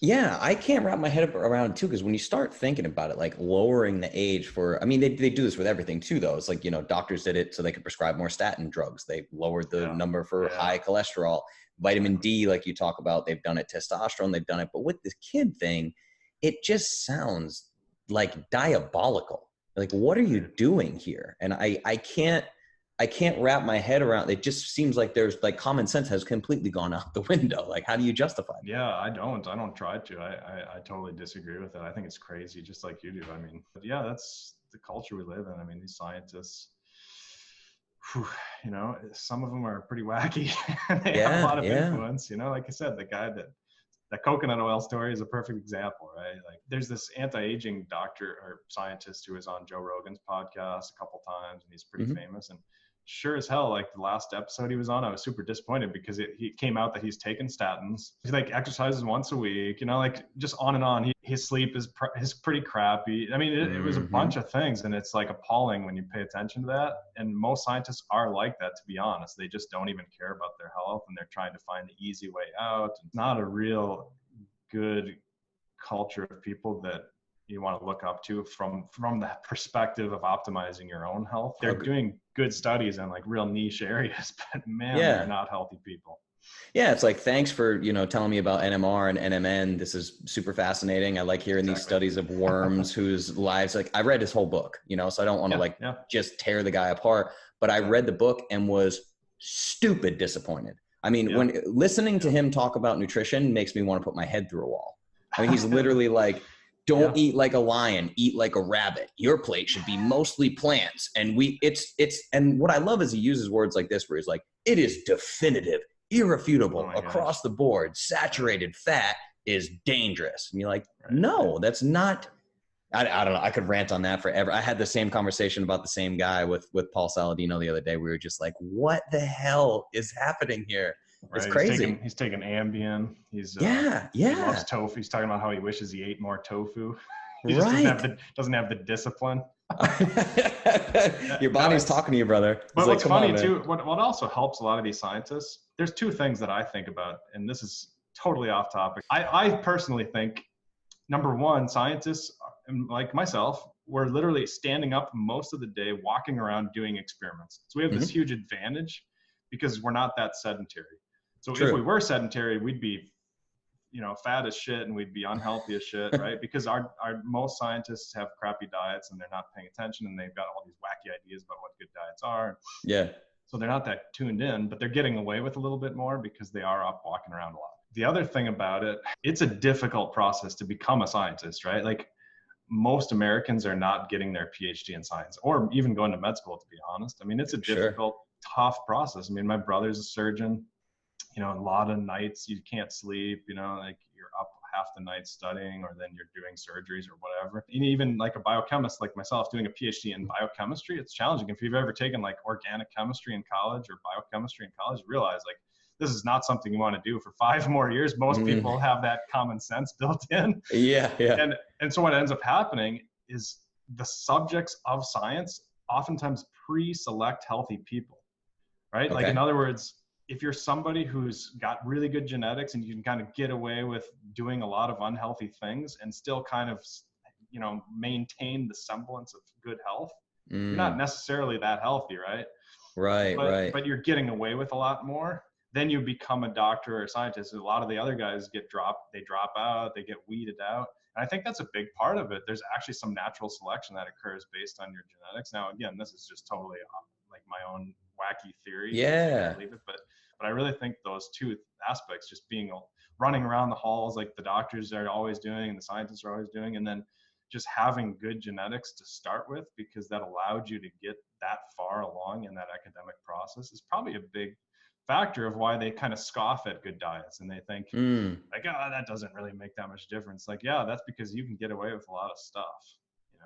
Yeah, I can't wrap my head around it too, because when you start thinking about it, like lowering the age for, I mean, they do this with everything too, though. It's like, doctors did it so they could prescribe more statin drugs. They lowered the number for high cholesterol, vitamin D, like you talk about. They've done it, testosterone, they've done it. But with this kid thing, it just sounds like diabolical. Like, what are you doing here? And I can't wrap my head around it. It just seems like there's like common sense has completely gone out the window. Like, how do you justify it?
Yeah, I don't try to. I totally disagree with it. I think it's crazy, just like you do. I mean, but yeah, that's the culture we live in. I mean, these scientists, some of them are pretty wacky. They have a lot of influence, like I said, the guy that coconut oil story is a perfect example, right? Like there's this anti-aging doctor or scientist who was on Joe Rogan's podcast a couple times, and he's pretty famous. And sure as hell, like the last episode he was on, I was super disappointed because he came out that he's taken statins. He like exercises once a week, like just on and on. His sleep is pretty crappy. I mean, it was a bunch of things, and it's like appalling when you pay attention to that. And most scientists are like that, to be honest. They just don't even care about their health, and they're trying to find the easy way out. It's not a real good culture of people that you want to look up to from the perspective of optimizing your own health. They're doing good studies in like real niche areas, but man, they're not healthy people.
Yeah, it's like, thanks for, telling me about NMR and NMN. This is super fascinating. I like hearing these studies of worms whose lives, like I read his whole book, so I don't want to just tear the guy apart, but I read the book and was stupid disappointed. I mean, when listening to him talk about nutrition makes me want to put my head through a wall. I mean, he's literally like, Don't eat like a lion, eat like a rabbit. Your plate should be mostly plants. And and what I love is he uses words like this, where he's like, it is definitive, irrefutable, across the board, saturated fat is dangerous. And you're like, no, that's not. I don't know. I could rant on that forever. I had the same conversation about the same guy with Paul Saladino the other day. We were just like, what the hell is happening here? It's crazy.
He's taking Ambien. He loves tofu. He's talking about how he wishes he ate more tofu. He just doesn't have the discipline.
Your body's talking to you, brother.
But what's funny too, what also helps a lot of these scientists, there's two things that I think about, and this is totally off topic. I personally think, number one, scientists like myself, we're literally standing up most of the day, walking around doing experiments. So we have this huge advantage because we're not that sedentary. So if we were sedentary, we'd be, fat as shit, and we'd be unhealthy as shit, right? Because our most scientists have crappy diets, and they're not paying attention, and they've got all these wacky ideas about what good diets are.
Yeah.
So they're not that tuned in, but they're getting away with a little bit more because they are up walking around a lot. The other thing about it, it's a difficult process to become a scientist, right? Like, most Americans are not getting their PhD in science, or even going to med school, to be honest. I mean, it's a difficult, tough process. I mean, my brother's a surgeon. A lot of nights you can't sleep, like you're up half the night studying, or then you're doing surgeries or whatever. And even like a biochemist like myself doing a PhD in biochemistry, it's challenging. If you've ever taken like organic chemistry in college or biochemistry in college, you realize like this is not something you want to do for 5 more years. Most people have that common sense built in.
Yeah.
And so what ends up happening is the subjects of science oftentimes pre-select healthy people, right? Like, in other words, if you're somebody who's got really good genetics and you can kind of get away with doing a lot of unhealthy things and still kind of, maintain the semblance of good health, you're not necessarily that healthy, right?
Right.
But you're getting away with a lot more. Then you become a doctor or a scientist. A lot of the other guys they drop out, they get weeded out. And I think that's a big part of it. There's actually some natural selection that occurs based on your genetics. Now, again, this is just totally like my own wacky theory.
Yeah.
But I really think those two aspects, just running around the halls like the doctors are always doing and the scientists are always doing, and then just having good genetics to start with, because that allowed you to get that far along in that academic process, is probably a big factor of why they kind of scoff at good diets, and they think like, that doesn't really make that much difference. Like, yeah, that's because you can get away with a lot of stuff.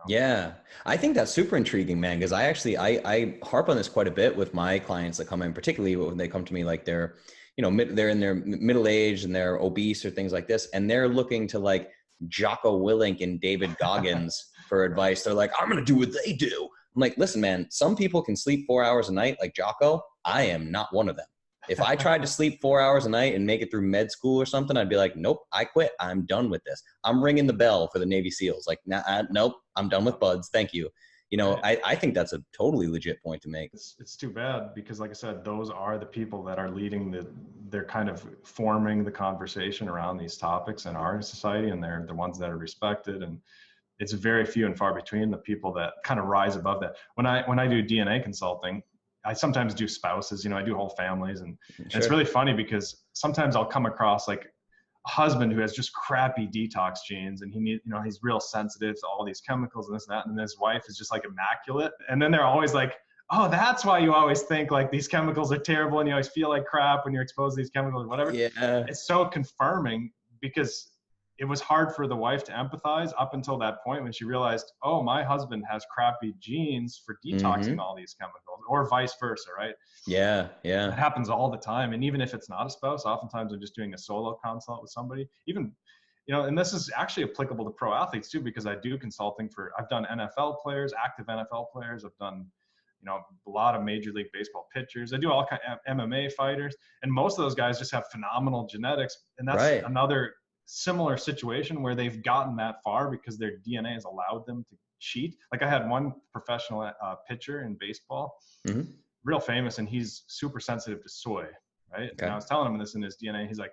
Yeah, I think that's super intriguing, man, because I harp on this quite a bit with my clients that come in, particularly when they come to me like they're they're in their middle age and they're obese or things like this, and they're looking to like Jocko Willink and David Goggins for advice. They're like, I'm gonna do what they do. I'm like, listen, man, some people can sleep 4 hours a night like Jocko. I am not one of them. If I tried to sleep 4 hours a night and make it through med school or something, I'd be like, nope, I quit. I'm done with this. I'm ringing the bell for the Navy SEALs. Like, nope, I'm done with buds. Thank you. I think that's a totally legit point to make.
It's too bad because, like I said, those are the people that are leading they're kind of forming the conversation around these topics in our society, and they're the ones that are respected. And it's very few and far between the people that kind of rise above that. When I do DNA consulting, I sometimes do spouses, I do whole families, and it's really funny because sometimes I'll come across like a husband who has just crappy detox genes, and he's real sensitive to all these chemicals and this and that, and his wife is just like immaculate. And then they're always like, oh, that's why you always think like these chemicals are terrible and you always feel like crap when you're exposed to these chemicals or whatever. Yeah. It's so confirming, because it was hard for the wife to empathize up until that point when she realized, oh, my husband has crappy genes for detoxing all these chemicals, or vice versa, right?
Yeah.
It happens all the time. And even if it's not a spouse, oftentimes I'm just doing a solo consult with somebody. Even, and this is actually applicable to pro athletes too, because I do consulting I've done NFL players, active NFL players. I've done, a lot of Major League Baseball pitchers. I do all kind of MMA fighters. And most of those guys just have phenomenal genetics. And that's another similar situation where they've gotten that far because their DNA has allowed them to cheat. Like, I had one professional pitcher in baseball, real famous, and he's super sensitive to soy, right? Okay. And I was telling him this in his DNA. He's like,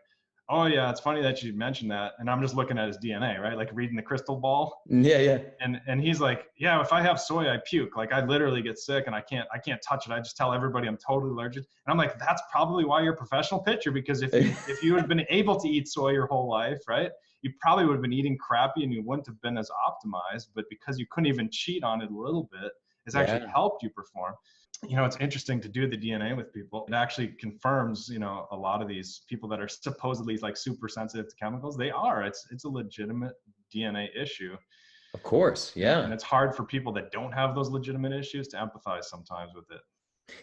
oh yeah, it's funny that you mentioned that. And I'm just looking at his DNA, right? Like reading the crystal ball.
Yeah.
And he's like, yeah, if I have soy, I puke. Like, I literally get sick and I can't touch it. I just tell everybody I'm totally allergic. And I'm like, that's probably why you're a professional pitcher, because if you had been able to eat soy your whole life, right? you probably would have been eating crappy and you wouldn't have been as optimized, but because you couldn't even cheat on it a little bit, it's actually helped you perform. You know, it's interesting to do the DNA with people. It actually confirms, you know, a lot of these people that are supposedly like super sensitive to chemicals, it's a legitimate DNA issue.
Of course. Yeah.
And it's hard for people that don't have those legitimate issues to empathize sometimes with it.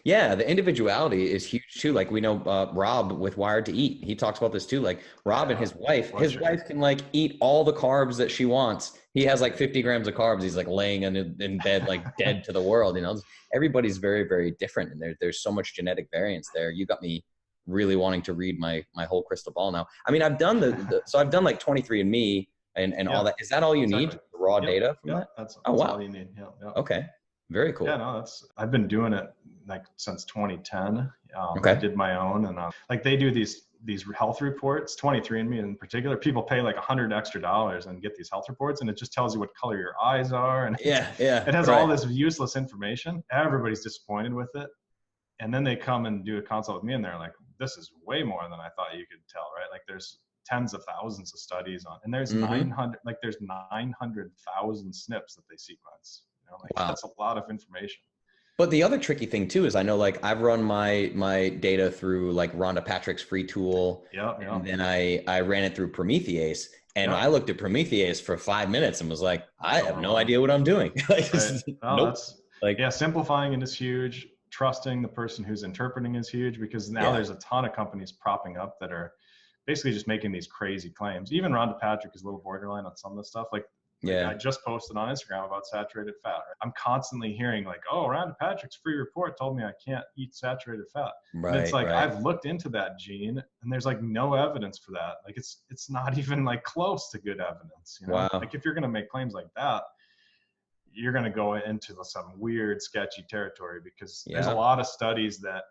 Yeah, the individuality is huge too. Like we know Rob with Wired to Eat, he talks about this too. Like Rob and his wife can like eat all the carbs that she wants. He has like 50 grams of carbs. He's like laying in bed, like dead to the world. You know, everybody's very, very different, and there's so much genetic variance there. You got me really wanting to read my whole crystal ball now. I mean, I've done so I've done like 23andMe and all that. Is that all you need? The raw data from that?
That's
wow.
all you need. Yeah.
Okay. Very cool.
Yeah, no, I've been doing it like since 2010.
Okay.
I did my own, and like they do these health reports. 23andMe in particular, people pay like $100 extra and get these health reports, and it just tells you what color your eyes are, and it has all this useless information. Everybody's disappointed with it, and then they come and do a consult with me, and they're like, "This is way more than I thought you could tell." Right? Like there's tens of thousands of studies on, and there's 900,000 SNPs that they sequence. Wow. That's a lot of information.
But the other tricky thing too is I know like I've run my data through like Rhonda Patrick's free tool. And then I ran it through Promethease, and I looked at Promethease for 5 minutes and was like, I have no idea what I'm doing. Like, nope.
Simplifying it is huge. Trusting the person who's interpreting is huge, because now there's a ton of companies propping up that are basically just making these crazy claims. Even Rhonda Patrick is a little borderline on some of the stuff. Like I just posted on Instagram about saturated fat. I'm constantly hearing like, oh, Rhonda Patrick's free report told me I can't eat saturated fat. Right, and it's like, I've looked into that gene and there's like no evidence for that. Like it's not even like close to good evidence. You know?
Wow.
Like if you're going to make claims like that, you're going to go into some weird, sketchy territory, because there's a lot of studies that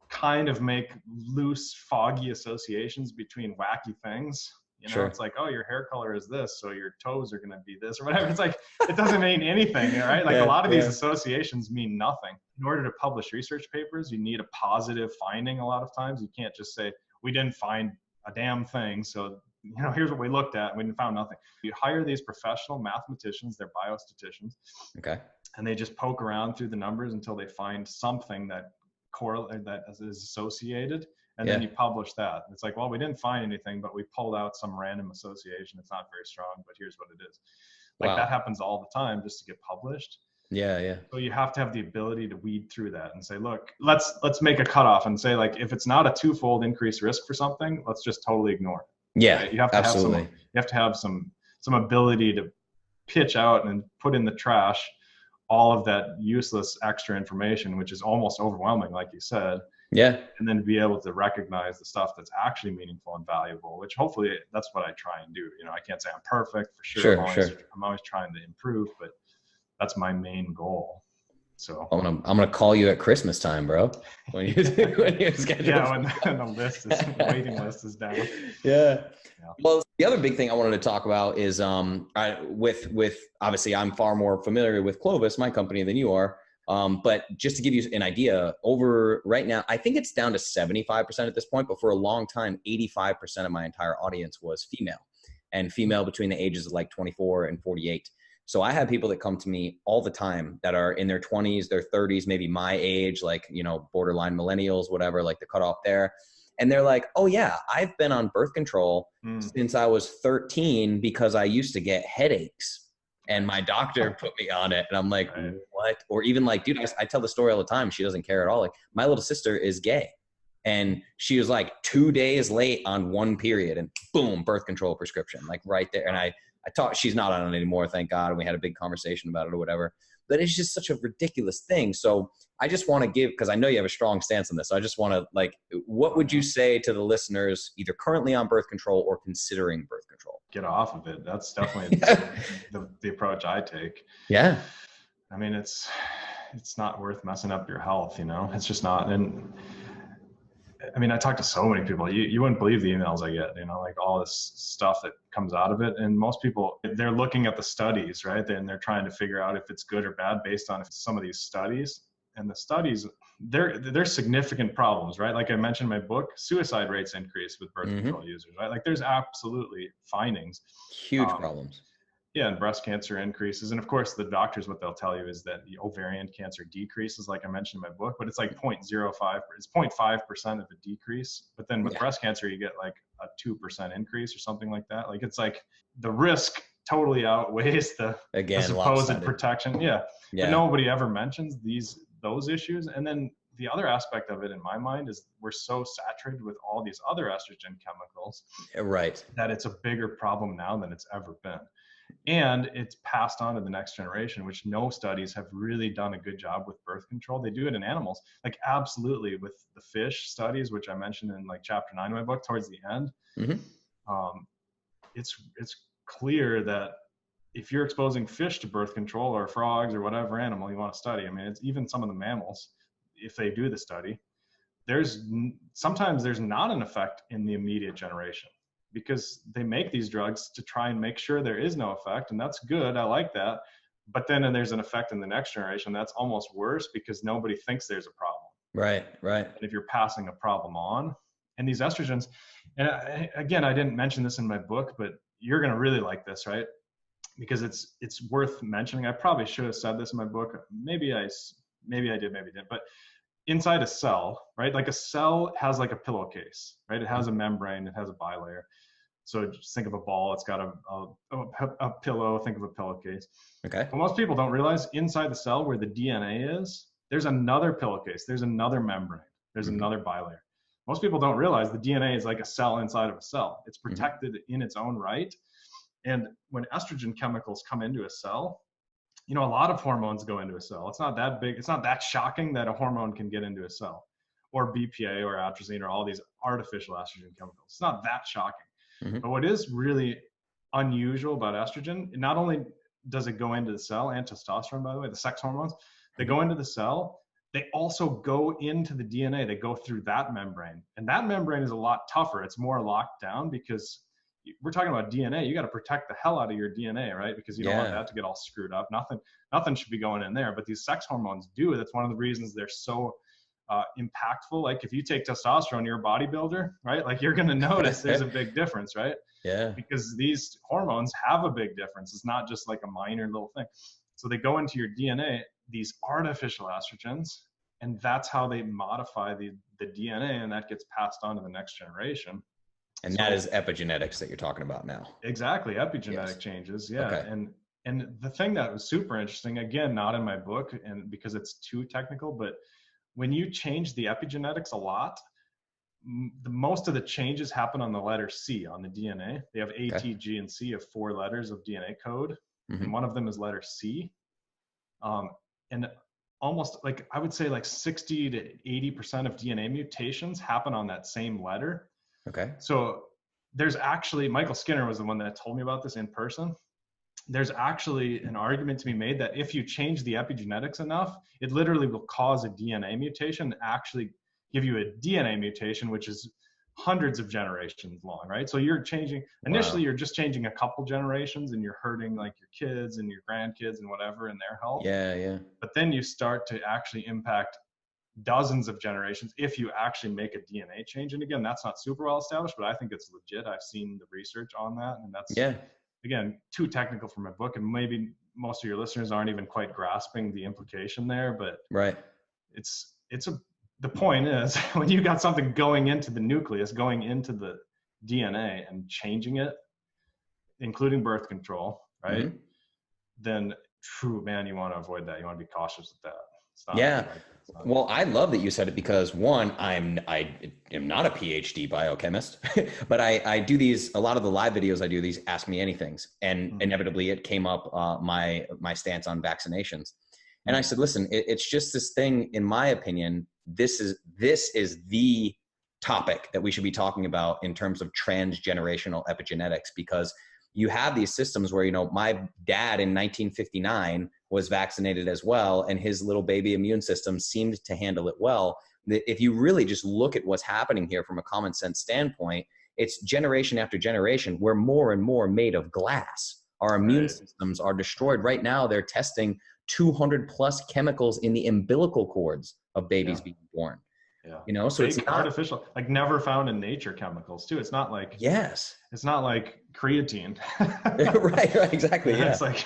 kind of make loose, foggy associations between wacky things. You know, it's like, oh, your hair color is this, so your toes are going to be this or whatever. It's like, it doesn't mean anything, right? Like a lot of these associations mean nothing. In order to publish research papers, you need a positive finding a lot of times. You can't just say, we didn't find a damn thing, so, you know, here's what we looked at. We found nothing. You hire these professional mathematicians, they're biostatisticians.
Okay.
And they just poke around through the numbers until they find something that is associated. And then you publish that. It's like, well, we didn't find anything, but we pulled out some random association. It's not very strong, but here's what it is. Like that happens all the time just to get published.
Yeah.
So you have to have the ability to weed through that and say, look, let's make a cutoff and say, like, if it's not a twofold increased risk for something, let's just totally ignore it.
Yeah,
right? You have to have some ability to pitch out and put in the trash all of that useless extra information, which is almost overwhelming, like you said.
Yeah.
And then be able to recognize the stuff that's actually meaningful and valuable, which hopefully that's what I try and do. You know, I can't say I'm perfect for sure. I'm always trying to improve, but that's my main goal. So
I'm gonna call you at Christmas time, bro. When you schedule.
When the waiting list is down.
Yeah. Well, the other big thing I wanted to talk about is with obviously I'm far more familiar with Clovis, my company, than you are. But just to give you an idea, over right now, I think it's down to 75% at this point, but for a long time, 85% of my entire audience was female between the ages of like 24 and 48. So I have people that come to me all the time that are in their 20s, their 30s, maybe my age, like, you know, borderline millennials, whatever, like the cutoff there. And they're like, oh yeah, I've been on birth control since I was 13 because I used to get headaches. And my doctor put me on it. And I'm like, what? Or even like, dude, I tell the story all the time. She doesn't care at all. Like my little sister is gay. And she was like 2 days late on one period and boom, birth control prescription, like right there. And I talked, she's not on it anymore, thank God. And we had a big conversation about it or whatever. But it's just such a ridiculous thing. So I just want to give, because I know you have a strong stance on this. So I just want to like, what would you say to the listeners either currently on birth control or considering birth control?
Get off of it. That's definitely the approach I take.
Yeah.
I mean, it's not worth messing up your health, you know, it's just not. And I mean, I talk to so many people, you wouldn't believe the emails I get, you know, like all this stuff that comes out of it. And most people, they're looking at the studies, right? And they're trying to figure out if it's good or bad based on some of these studies. and the studies, there's significant problems, right? Like I mentioned in my book, suicide rates increase with birth control users, right? Like there's absolutely findings.
Huge problems.
Yeah, and breast cancer increases. And of course, the doctors, what they'll tell you is that the ovarian cancer decreases, like I mentioned in my book, but it's like 0.05, it's 0.5% of a decrease. But then with breast cancer, you get like a 2% increase or something like that. Like it's like the risk totally outweighs the supposed protection. Yeah. But nobody ever mentions those issues. And then the other aspect of it in my mind is we're so saturated with all these other estrogen chemicals,
right,
that it's a bigger problem now than it's ever been. And it's passed on to the next generation, which no studies have really done a good job with birth control. They do it in animals, like absolutely with the fish studies, which I mentioned in like chapter 9 of my book towards the end. It's clear that if you're exposing fish to birth control, or frogs, or whatever animal you want to study, I mean, it's even some of the mammals, if they do the study, sometimes there's not an effect in the immediate generation, because they make these drugs to try and make sure there is no effect. And that's good. I like that. But then there's an effect in the next generation. That's almost worse, because nobody thinks there's a problem.
Right.
And if you're passing a problem on, and these estrogens, and again, I didn't mention this in my book, but you're going to really like this, right? Because it's worth mentioning. I probably should have said this in my book. Maybe I did, maybe didn't. But inside a cell, right? Like a cell has like a pillowcase, right? It has a membrane, it has a bilayer. So just think of a ball, it's got a pillow, think of a pillowcase.
Okay.
But most people don't realize inside the cell where the DNA is, there's another pillowcase, there's another membrane, there's another bilayer. Most people don't realize the DNA is like a cell inside of a cell. It's protected in its own right. And when estrogen chemicals come into a cell, a lot of hormones go into a cell. It's not that big. It's not that shocking that a hormone can get into a cell, or BPA or atrazine or all these artificial estrogen chemicals. It's not that shocking. But what is really unusual about estrogen, not only does it go into the cell, and testosterone, by the way, the sex hormones, they go into the cell, they also go into the DNA. They go through that membrane. And that membrane is a lot tougher. It's more locked down, because we're talking about DNA. You got to protect the hell out of your DNA, right? Because you don't want that to get all screwed up. Nothing should be going in there. But these sex hormones do. That's one of the reasons they're so impactful. Like if you take testosterone, you're a bodybuilder, right? Like you're going to notice there's a big difference, right?
Yeah.
Because these hormones have a big difference. It's not just like a minor little thing. So they go into your DNA, these artificial estrogens, and that's how they modify the DNA, and that gets passed on to the next generation.
And that is epigenetics that you're talking about now.
Exactly. Epigenetic changes. Yeah. Okay. And the thing that was super interesting, again, not in my book, and because it's too technical, but when you change the epigenetics a lot, most of the changes happen on the letter C on the DNA. They have A, T, G, and C of 4 letters of DNA code. And one of them is letter C. And almost like, I would say like 60 to 80% of DNA mutations happen on that same letter.
Okay.
So there's actually, Michael Skinner was the one that told me about this in person. There's actually an argument to be made that if you change the epigenetics enough, it literally will cause a DNA mutation, actually give you a DNA mutation, which is hundreds of generations long, right? So you're changing, initially you're just changing a couple generations, and you're hurting like your kids and your grandkids and whatever in their health.
Yeah.
But then you start to actually impact dozens of generations if you actually make a DNA change. And again, that's not super well established, but I think it's legit. I've seen the research on that, and that's again too technical for my book, and maybe most of your listeners aren't even quite grasping the implication there. But the point is, when you got something going into the nucleus, going into the DNA and changing it, including birth control, right? Then true, man, you want to avoid that. You want to be cautious with that.
Well, I love that you said it, because one, I am not a PhD biochemist, but I do a lot of the live videos I do, these Ask Me Anythings, and inevitably it came up, my stance on vaccinations. And I said, listen, it's just this thing, in my opinion, this is the topic that we should be talking about in terms of transgenerational epigenetics, because you have these systems where, my dad in 1959 was vaccinated as well, and his little baby immune system seemed to handle it well. If you really just look at what's happening here from a common sense standpoint, it's generation after generation, we're more and more made of glass. Our immune systems are destroyed. Right now, they're testing 200 plus chemicals in the umbilical cords of babies being born.
Yeah.
You know, so
fake,
it's not
artificial, like never found in nature chemicals too. It's not like,
yes.
it's not like creatine.
right, exactly. Yeah.
It's like,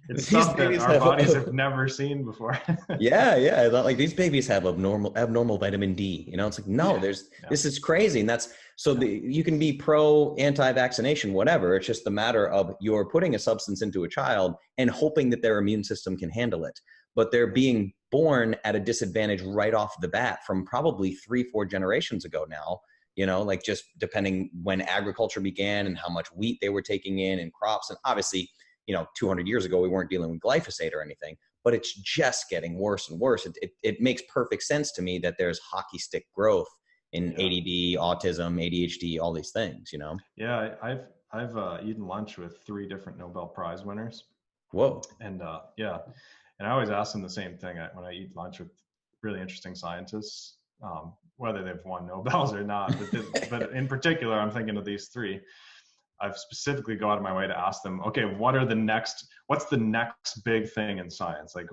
it's
These
stuff that
babies
our
have
bodies have never seen before.
yeah. It's not like these babies have abnormal vitamin D. You know, it's like, no, this is crazy. And that's, so you can be pro anti-vaccination, whatever. It's just the matter of you're putting a substance into a child and hoping that their immune system can handle it. But they're being born at a disadvantage right off the bat from probably 3-4 generations ago now, you know, like just depending when agriculture began and how much wheat they were taking in and crops. And obviously, you know, 200 years ago, we weren't dealing with glyphosate or anything, but it's just getting worse and worse. It makes perfect sense to me that there's hockey stick growth in ADD, autism, ADHD, all these things, you know?
Yeah. I've eaten lunch with 3 different Nobel Prize winners.
Whoa.
And and I always ask them the same thing when I eat lunch with really interesting scientists, whether they've won Nobels or not. But in particular, I'm thinking of these 3. I've specifically go out of my way to ask them, okay, what's the next big thing in science? Like,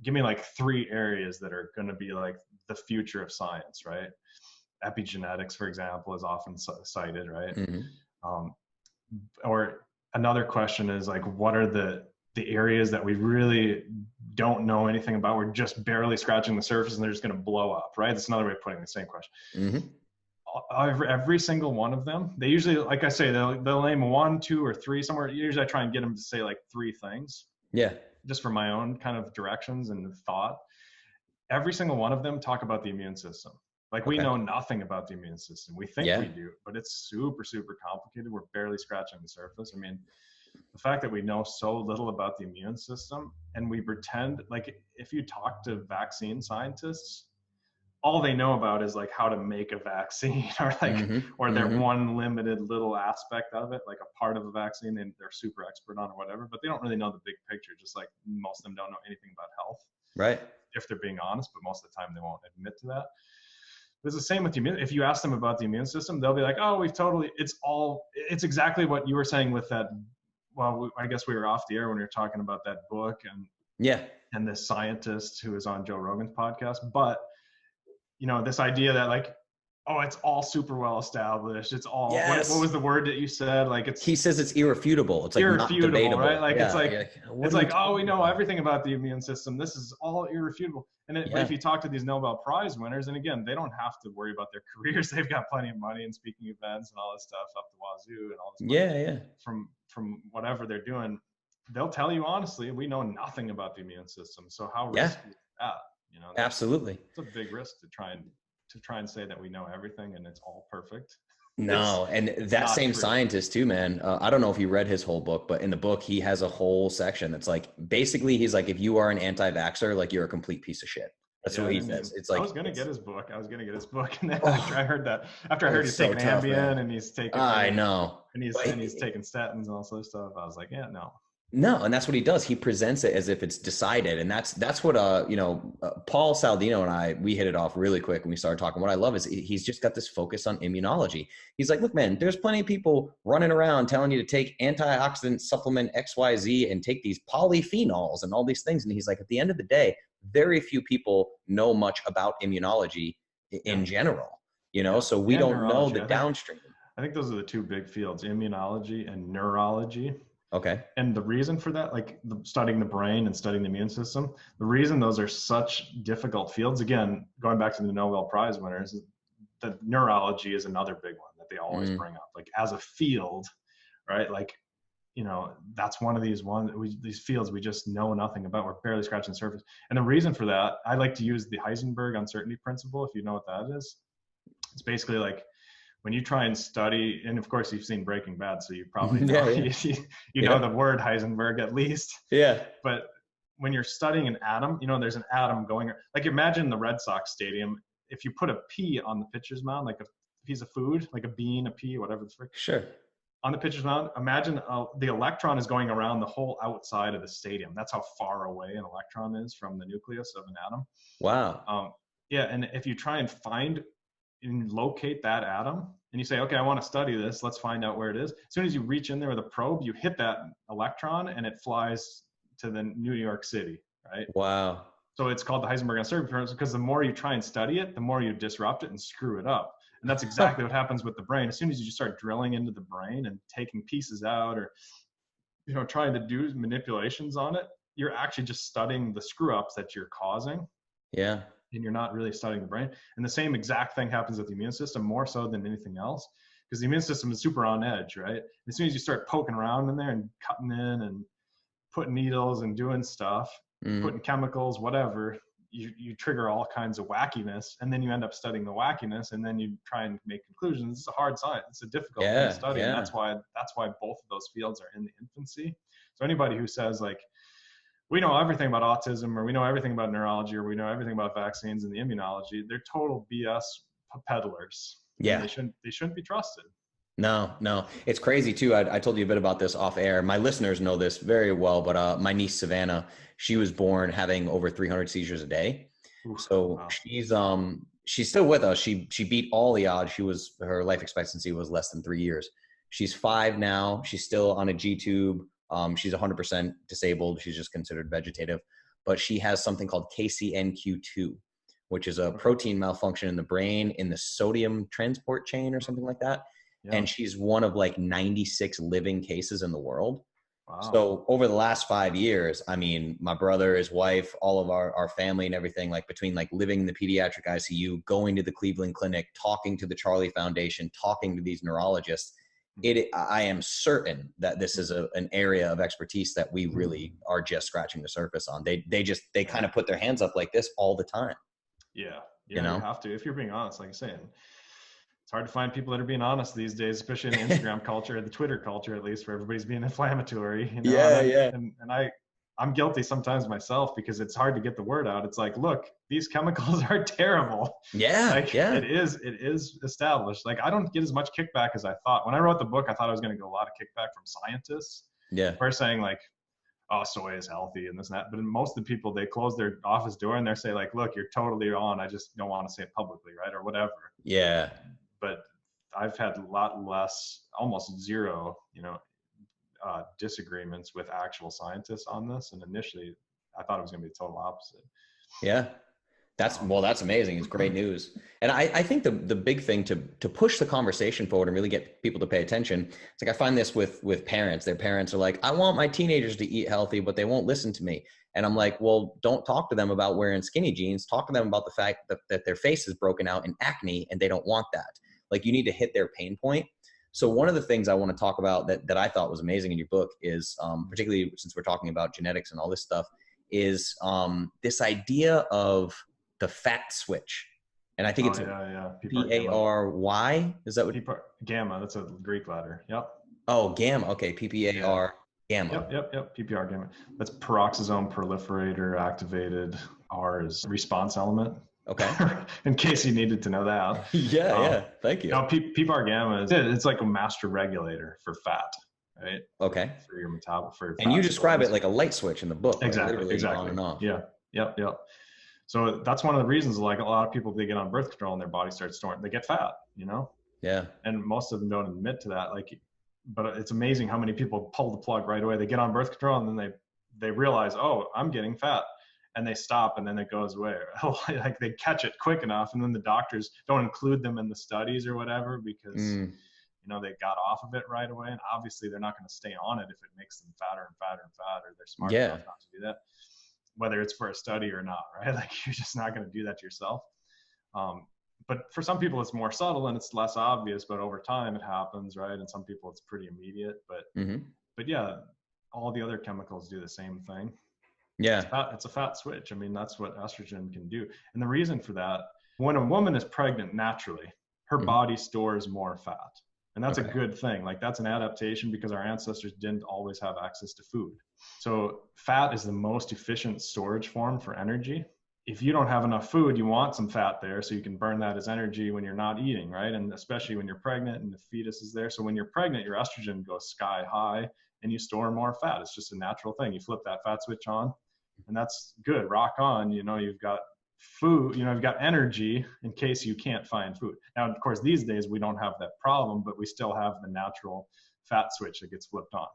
give me like 3 areas that are going to be like the future of science, right? Epigenetics, for example, is often cited, right?
Mm-hmm.
Or another question is like, what are the areas that we really don't know anything about? We're just barely scratching the surface and they're just going to blow up, right? That's another way of putting the same question. Mm-hmm. Every single one of them, they usually, like I say, they'll name 1, 2, or 3 somewhere. Usually I try and get them to say like 3 things. Yeah. Just for my own kind of directions and thought. Every single one of them talk about the immune system. Like we know nothing about the immune system. We think we do, but it's super, super complicated. We're barely scratching the surface. I mean, the fact that we know so little about the immune system and we pretend, like if you talk to vaccine scientists, all they know about is like how to make a vaccine or like, or they're one limited little aspect of it, like a part of a vaccine and they're super expert on or whatever, but they don't really know the big picture. Just like most of them don't know anything about health. Right. If they're being honest, but most of the time they won't admit to that. It's the same with the immune. If you ask them about the immune system, they'll be like, oh, it's exactly what you were saying with that. Well, I guess we were off the air when we were talking about that book and this scientist who was on Joe Rogan's podcast. But, you know, this idea that like, oh, it's all super well established. It's all, what was the word that you said? Like he says it's irrefutable. It's like irrefutable, not debatable. Right? Like it's like, oh, we know everything about the immune system. This is all irrefutable. And but if you talk to these Nobel Prize winners, and again, they don't have to worry about their careers. They've got plenty of money and speaking events and all this stuff up the wazoo and all this money from whatever they're doing. They'll tell you honestly, we know nothing about the immune system. So how risky is that? You know, absolutely. It's a big risk to try and say that we know everything and it's all perfect.
No, and that same scientist too, man. I don't know if you read his whole book, but in the book, he has a whole section that's like, basically, he's like, if you are an anti-vaxxer, like you're a complete piece of shit. That's what he says. It's like,
I was going to get his book. And then after I heard he's taking Ambien and he's taking,
I know.
And he's taking statins and all sorts of stuff. I was like, yeah, no.
No, and that's what he does. He presents it as if it's decided, and that's what Paul Saldino and we hit it off really quick when we started talking. What I love is he's just got this focus on immunology. He's like, look, man, there's plenty of people running around telling you to take antioxidant supplement XYZ and take these polyphenols and all these things, and he's like, at the end of the day, very few people know much about immunology in general. You know, so we don't know the downstream.
I think those are the 2 big fields: immunology and neurology.
Okay.
And the reason for that, like studying the brain and studying the immune system, the reason those are such difficult fields, again, going back to the Nobel Prize winners, the neurology is another big one that they always bring up. Like as a field, right? Like, you know, that's one of these fields we just know nothing about. We're barely scratching the surface. And the reason for that, I like to use the Heisenberg uncertainty principle, if you know what that is. It's basically like, when you try and study, and of course you've seen Breaking Bad, so you probably know, you know the word Heisenberg at least. Yeah. But when you're studying an atom, you know, there's an atom going, like imagine the Red Sox stadium. If you put a pea on the pitcher's mound, like a piece of food, like a bean, a pea, whatever the frick.
Sure.
On the pitcher's mound, imagine the electron is going around the whole outside of the stadium. That's how far away an electron is from the nucleus of an atom.
Wow.
And if you try and find and locate that atom and you say, okay, I want to study this, let's find out where it is. As soon as you reach in there with a probe, you hit that electron and it flies to the New York City, right?
Wow.
So it's called the Heisenberg uncertainty principle, because the more you try and study it, the more you disrupt it and screw it up. And that's exactly what happens with the brain. As soon as you just start drilling into the brain and taking pieces out, or, you know, trying to do manipulations on it, you're actually just studying the screw ups that you're causing.
Yeah.
And you're not really studying the brain. And the same exact thing happens with the immune system, more so than anything else, because the immune system is super on edge, right? As soon as you start poking around in there and cutting in and putting needles and doing stuff, putting chemicals, whatever, you trigger all kinds of wackiness, and then you end up studying the wackiness, and then you try and make conclusions. It's a hard science. It's a difficult thing to study, and that's why both of those fields are in the infancy. So anybody who says like, we know everything about autism, or we know everything about neurology, or we know everything about vaccines and the immunology, they're total BS peddlers.
Yeah.
They shouldn't be trusted.
No. It's crazy too. I told you a bit about this off air. My listeners know this very well, but my niece Savannah, she was born having over 300 seizures a day.
Oof,
so wow. She's still with us. She beat all the odds. Her life expectancy was less than 3 years. She's 5 now. She's still on a G tube. She's 100% disabled. She's just considered vegetative, but she has something called KCNQ2, which is a protein malfunction in the brain in the sodium transport chain or something like that. Yeah. And she's one of like 96 living cases in the world. Wow. So over the last 5 years, I mean, my brother, his wife, all of our family and everything, like between like living in the pediatric ICU, going to the Cleveland Clinic, talking to the Charlie Foundation, talking to these neurologists, I am certain that this is an area of expertise that we really are just scratching the surface on. They kind of put their hands up like this all the time.
Yeah. You know? You have to, if you're being honest, like you're saying. It's hard to find people that are being honest these days, especially in the Instagram culture, the Twitter culture, at least, where everybody's being inflammatory. You know? And I'm guilty sometimes myself, because it's hard to get the word out. It's like, look, these chemicals are terrible. It is established. Like, I don't get as much kickback as I thought. When I wrote the book, I thought I was going to get a lot of kickback from scientists. Yeah. Who are saying like, oh, soy is healthy and this and that. But most of the people, they close their office door and they're saying like, look, you're totally on. I just don't want to say it publicly, right? Or whatever.
Yeah.
But I've had a lot less, almost zero, disagreements with actual scientists on this. And initially, I thought it was going to be the total opposite.
Yeah, that's amazing. It's great news. And I think the big thing to push the conversation forward and really get people to pay attention, it's like I find this with parents. Their parents are like, I want my teenagers to eat healthy, but they won't listen to me. And I'm like, well, don't talk to them about wearing skinny jeans. Talk to them about the fact that their face is broken out in acne and they don't want that. Like, you need to hit their pain point. So one of the things I want to talk about that I thought was amazing in your book is, particularly since we're talking about genetics and all this stuff, is this idea of the fat switch. And I think it's PARY. Is that what?
Gamma. That's a Greek letter. Yep.
Oh, gamma. Okay. PPAR gamma.
Yep. PPR gamma. That's peroxisome proliferator activated. R is response element.
Okay.
In case you needed to know that.
Yeah. Thank you.
Now, PPAR gamma it's like a master regulator for fat, right?
Okay.
For your metabolism.
And you describe it like a light switch in the book.
Exactly. On and off. Yeah. Yep. So that's one of the reasons, like, a lot of people, they get on birth control and their body starts storing, they get fat, Yeah. And most of them don't admit to that. But it's amazing how many people pull the plug right away. They get on birth control and then they realize, oh, I'm getting fat. And they stop and then it goes away. Like, they catch it quick enough, and then the doctors don't include them in the studies or whatever, because they got off of it right away. And obviously they're not going to stay on it if it makes them fatter and fatter and fatter. They're smart enough not to do that, whether it's for a study or not, right? Like, you're just not going to do that to yourself. But for some people it's more subtle and it's less obvious, but over time it happens, right? And some people it's pretty immediate, but yeah, all the other chemicals do the same thing.
Yeah.
It's a fat switch. I mean, that's what estrogen can do. And the reason for that, when a woman is pregnant naturally, her body stores more fat. And that's a good thing. Like, that's an adaptation, because our ancestors didn't always have access to food. So fat is the most efficient storage form for energy. If you don't have enough food, you want some fat there so you can burn that as energy when you're not eating, right? And especially when you're pregnant and the fetus is there. So when you're pregnant, your estrogen goes sky high and you store more fat. It's just a natural thing. You flip that fat switch on. And that's good. Rock on. You've got food, you've got energy in case you can't find food. Now, of course, these days we don't have that problem, but we still have the natural fat switch that gets flipped on.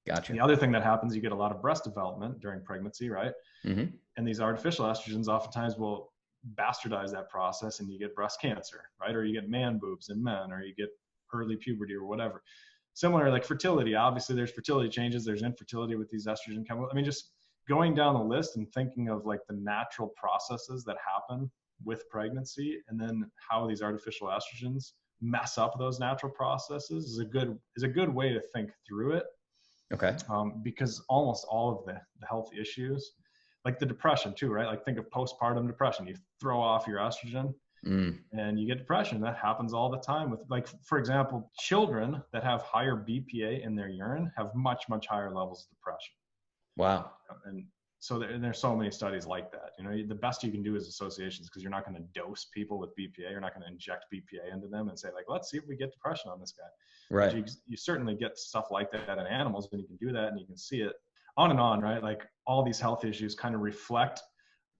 Gotcha.
The other thing that happens, you get a lot of breast development during pregnancy, right?
Mm-hmm.
And these artificial estrogens oftentimes will bastardize that process, and you get breast cancer, right? Or you get man boobs in men, or you get early puberty or whatever. Similar, like fertility, obviously there's fertility changes, there's infertility with these estrogen chemicals. I mean, just going down the list and thinking of like the natural processes that happen with pregnancy, and then how these artificial estrogens mess up those natural processes is a good way to think through it.
Okay.
Because almost all of the health issues, like the depression too, right? Like think of postpartum depression. You throw off your estrogen and you get depression. That happens all the time with, like, for example, children that have higher BPA in their urine have much, much higher levels of depression.
Wow.
And so there's so many studies like that. You know, the best you can do is associations, because you're not going to dose people with BPA. You're not going to inject BPA into them and say, like, let's see if we get depression on this guy.
Right.
You certainly get stuff like that in animals, and you can do that and you can see it on and on, right? Like all these health issues kind of reflect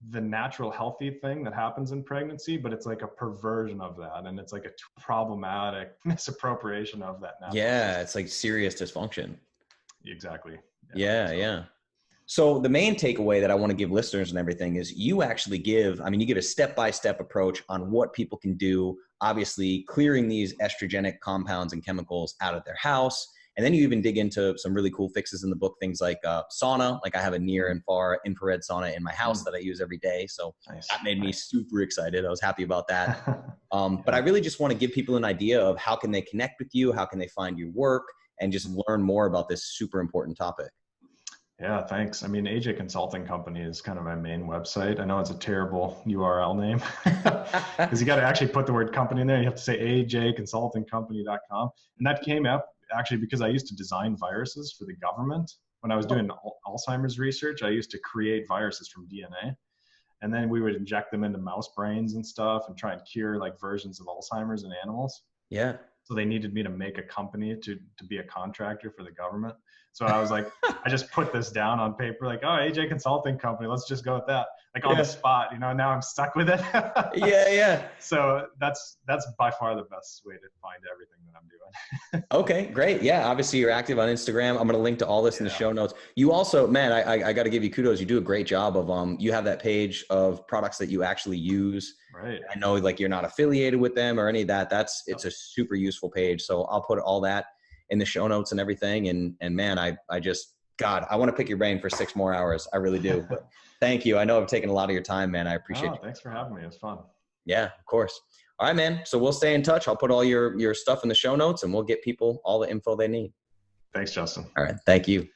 the natural healthy thing that happens in pregnancy, but it's like a perversion of that. And it's like a problematic misappropriation of that.
Yeah. It's like serious dysfunction.
Exactly.
Yeah. So the main takeaway that I want to give listeners and everything is you actually give a step-by-step approach on what people can do, obviously clearing these estrogenic compounds and chemicals out of their house. And then you even dig into some really cool fixes in the book, things like sauna. Like I have a near and far infrared sauna in my house that I use every day. So that made me super excited. I was happy about that. But I really just want to give people an idea of how can they connect with you? How can they find your work and just learn more about this super important topic?
Yeah, thanks. I mean, AJ Consulting Company is kind of my main website. I know it's a terrible URL name because you got to actually put the word company in there. You have to say ajconsultingcompany.com. And that came up actually because I used to design viruses for the government. When I was doing Alzheimer's research, I used to create viruses from DNA. And then we would inject them into mouse brains and stuff and try and cure like versions of Alzheimer's in animals.
Yeah.
So they needed me to make a company to be a contractor for the government. So I was like, I just put this down on paper, like, oh, AJ Consulting Company, let's just go with that. Like on the spot, you know, now I'm stuck with it.
Yeah.
So that's by far the best way to find everything that I'm doing.
Okay, great. Yeah, obviously you're active on Instagram. I'm going to link to all this in the show notes. You also, man, I got to give you kudos. You do a great job of, you have that page of products that you actually use.
Right.
I know like you're not affiliated with them or any of that. It's a super useful page. So I'll put all that in the show notes and everything. And man, I want to pick your brain for 6 more hours. I really do. But thank you. I know I've taken a lot of your time, man. I appreciate it.
Thanks for having me. It was fun.
Yeah, of course. All right, man. So we'll stay in touch. I'll put all your stuff in the show notes and we'll get people all the info they need.
Thanks, Justin.
All right. Thank you.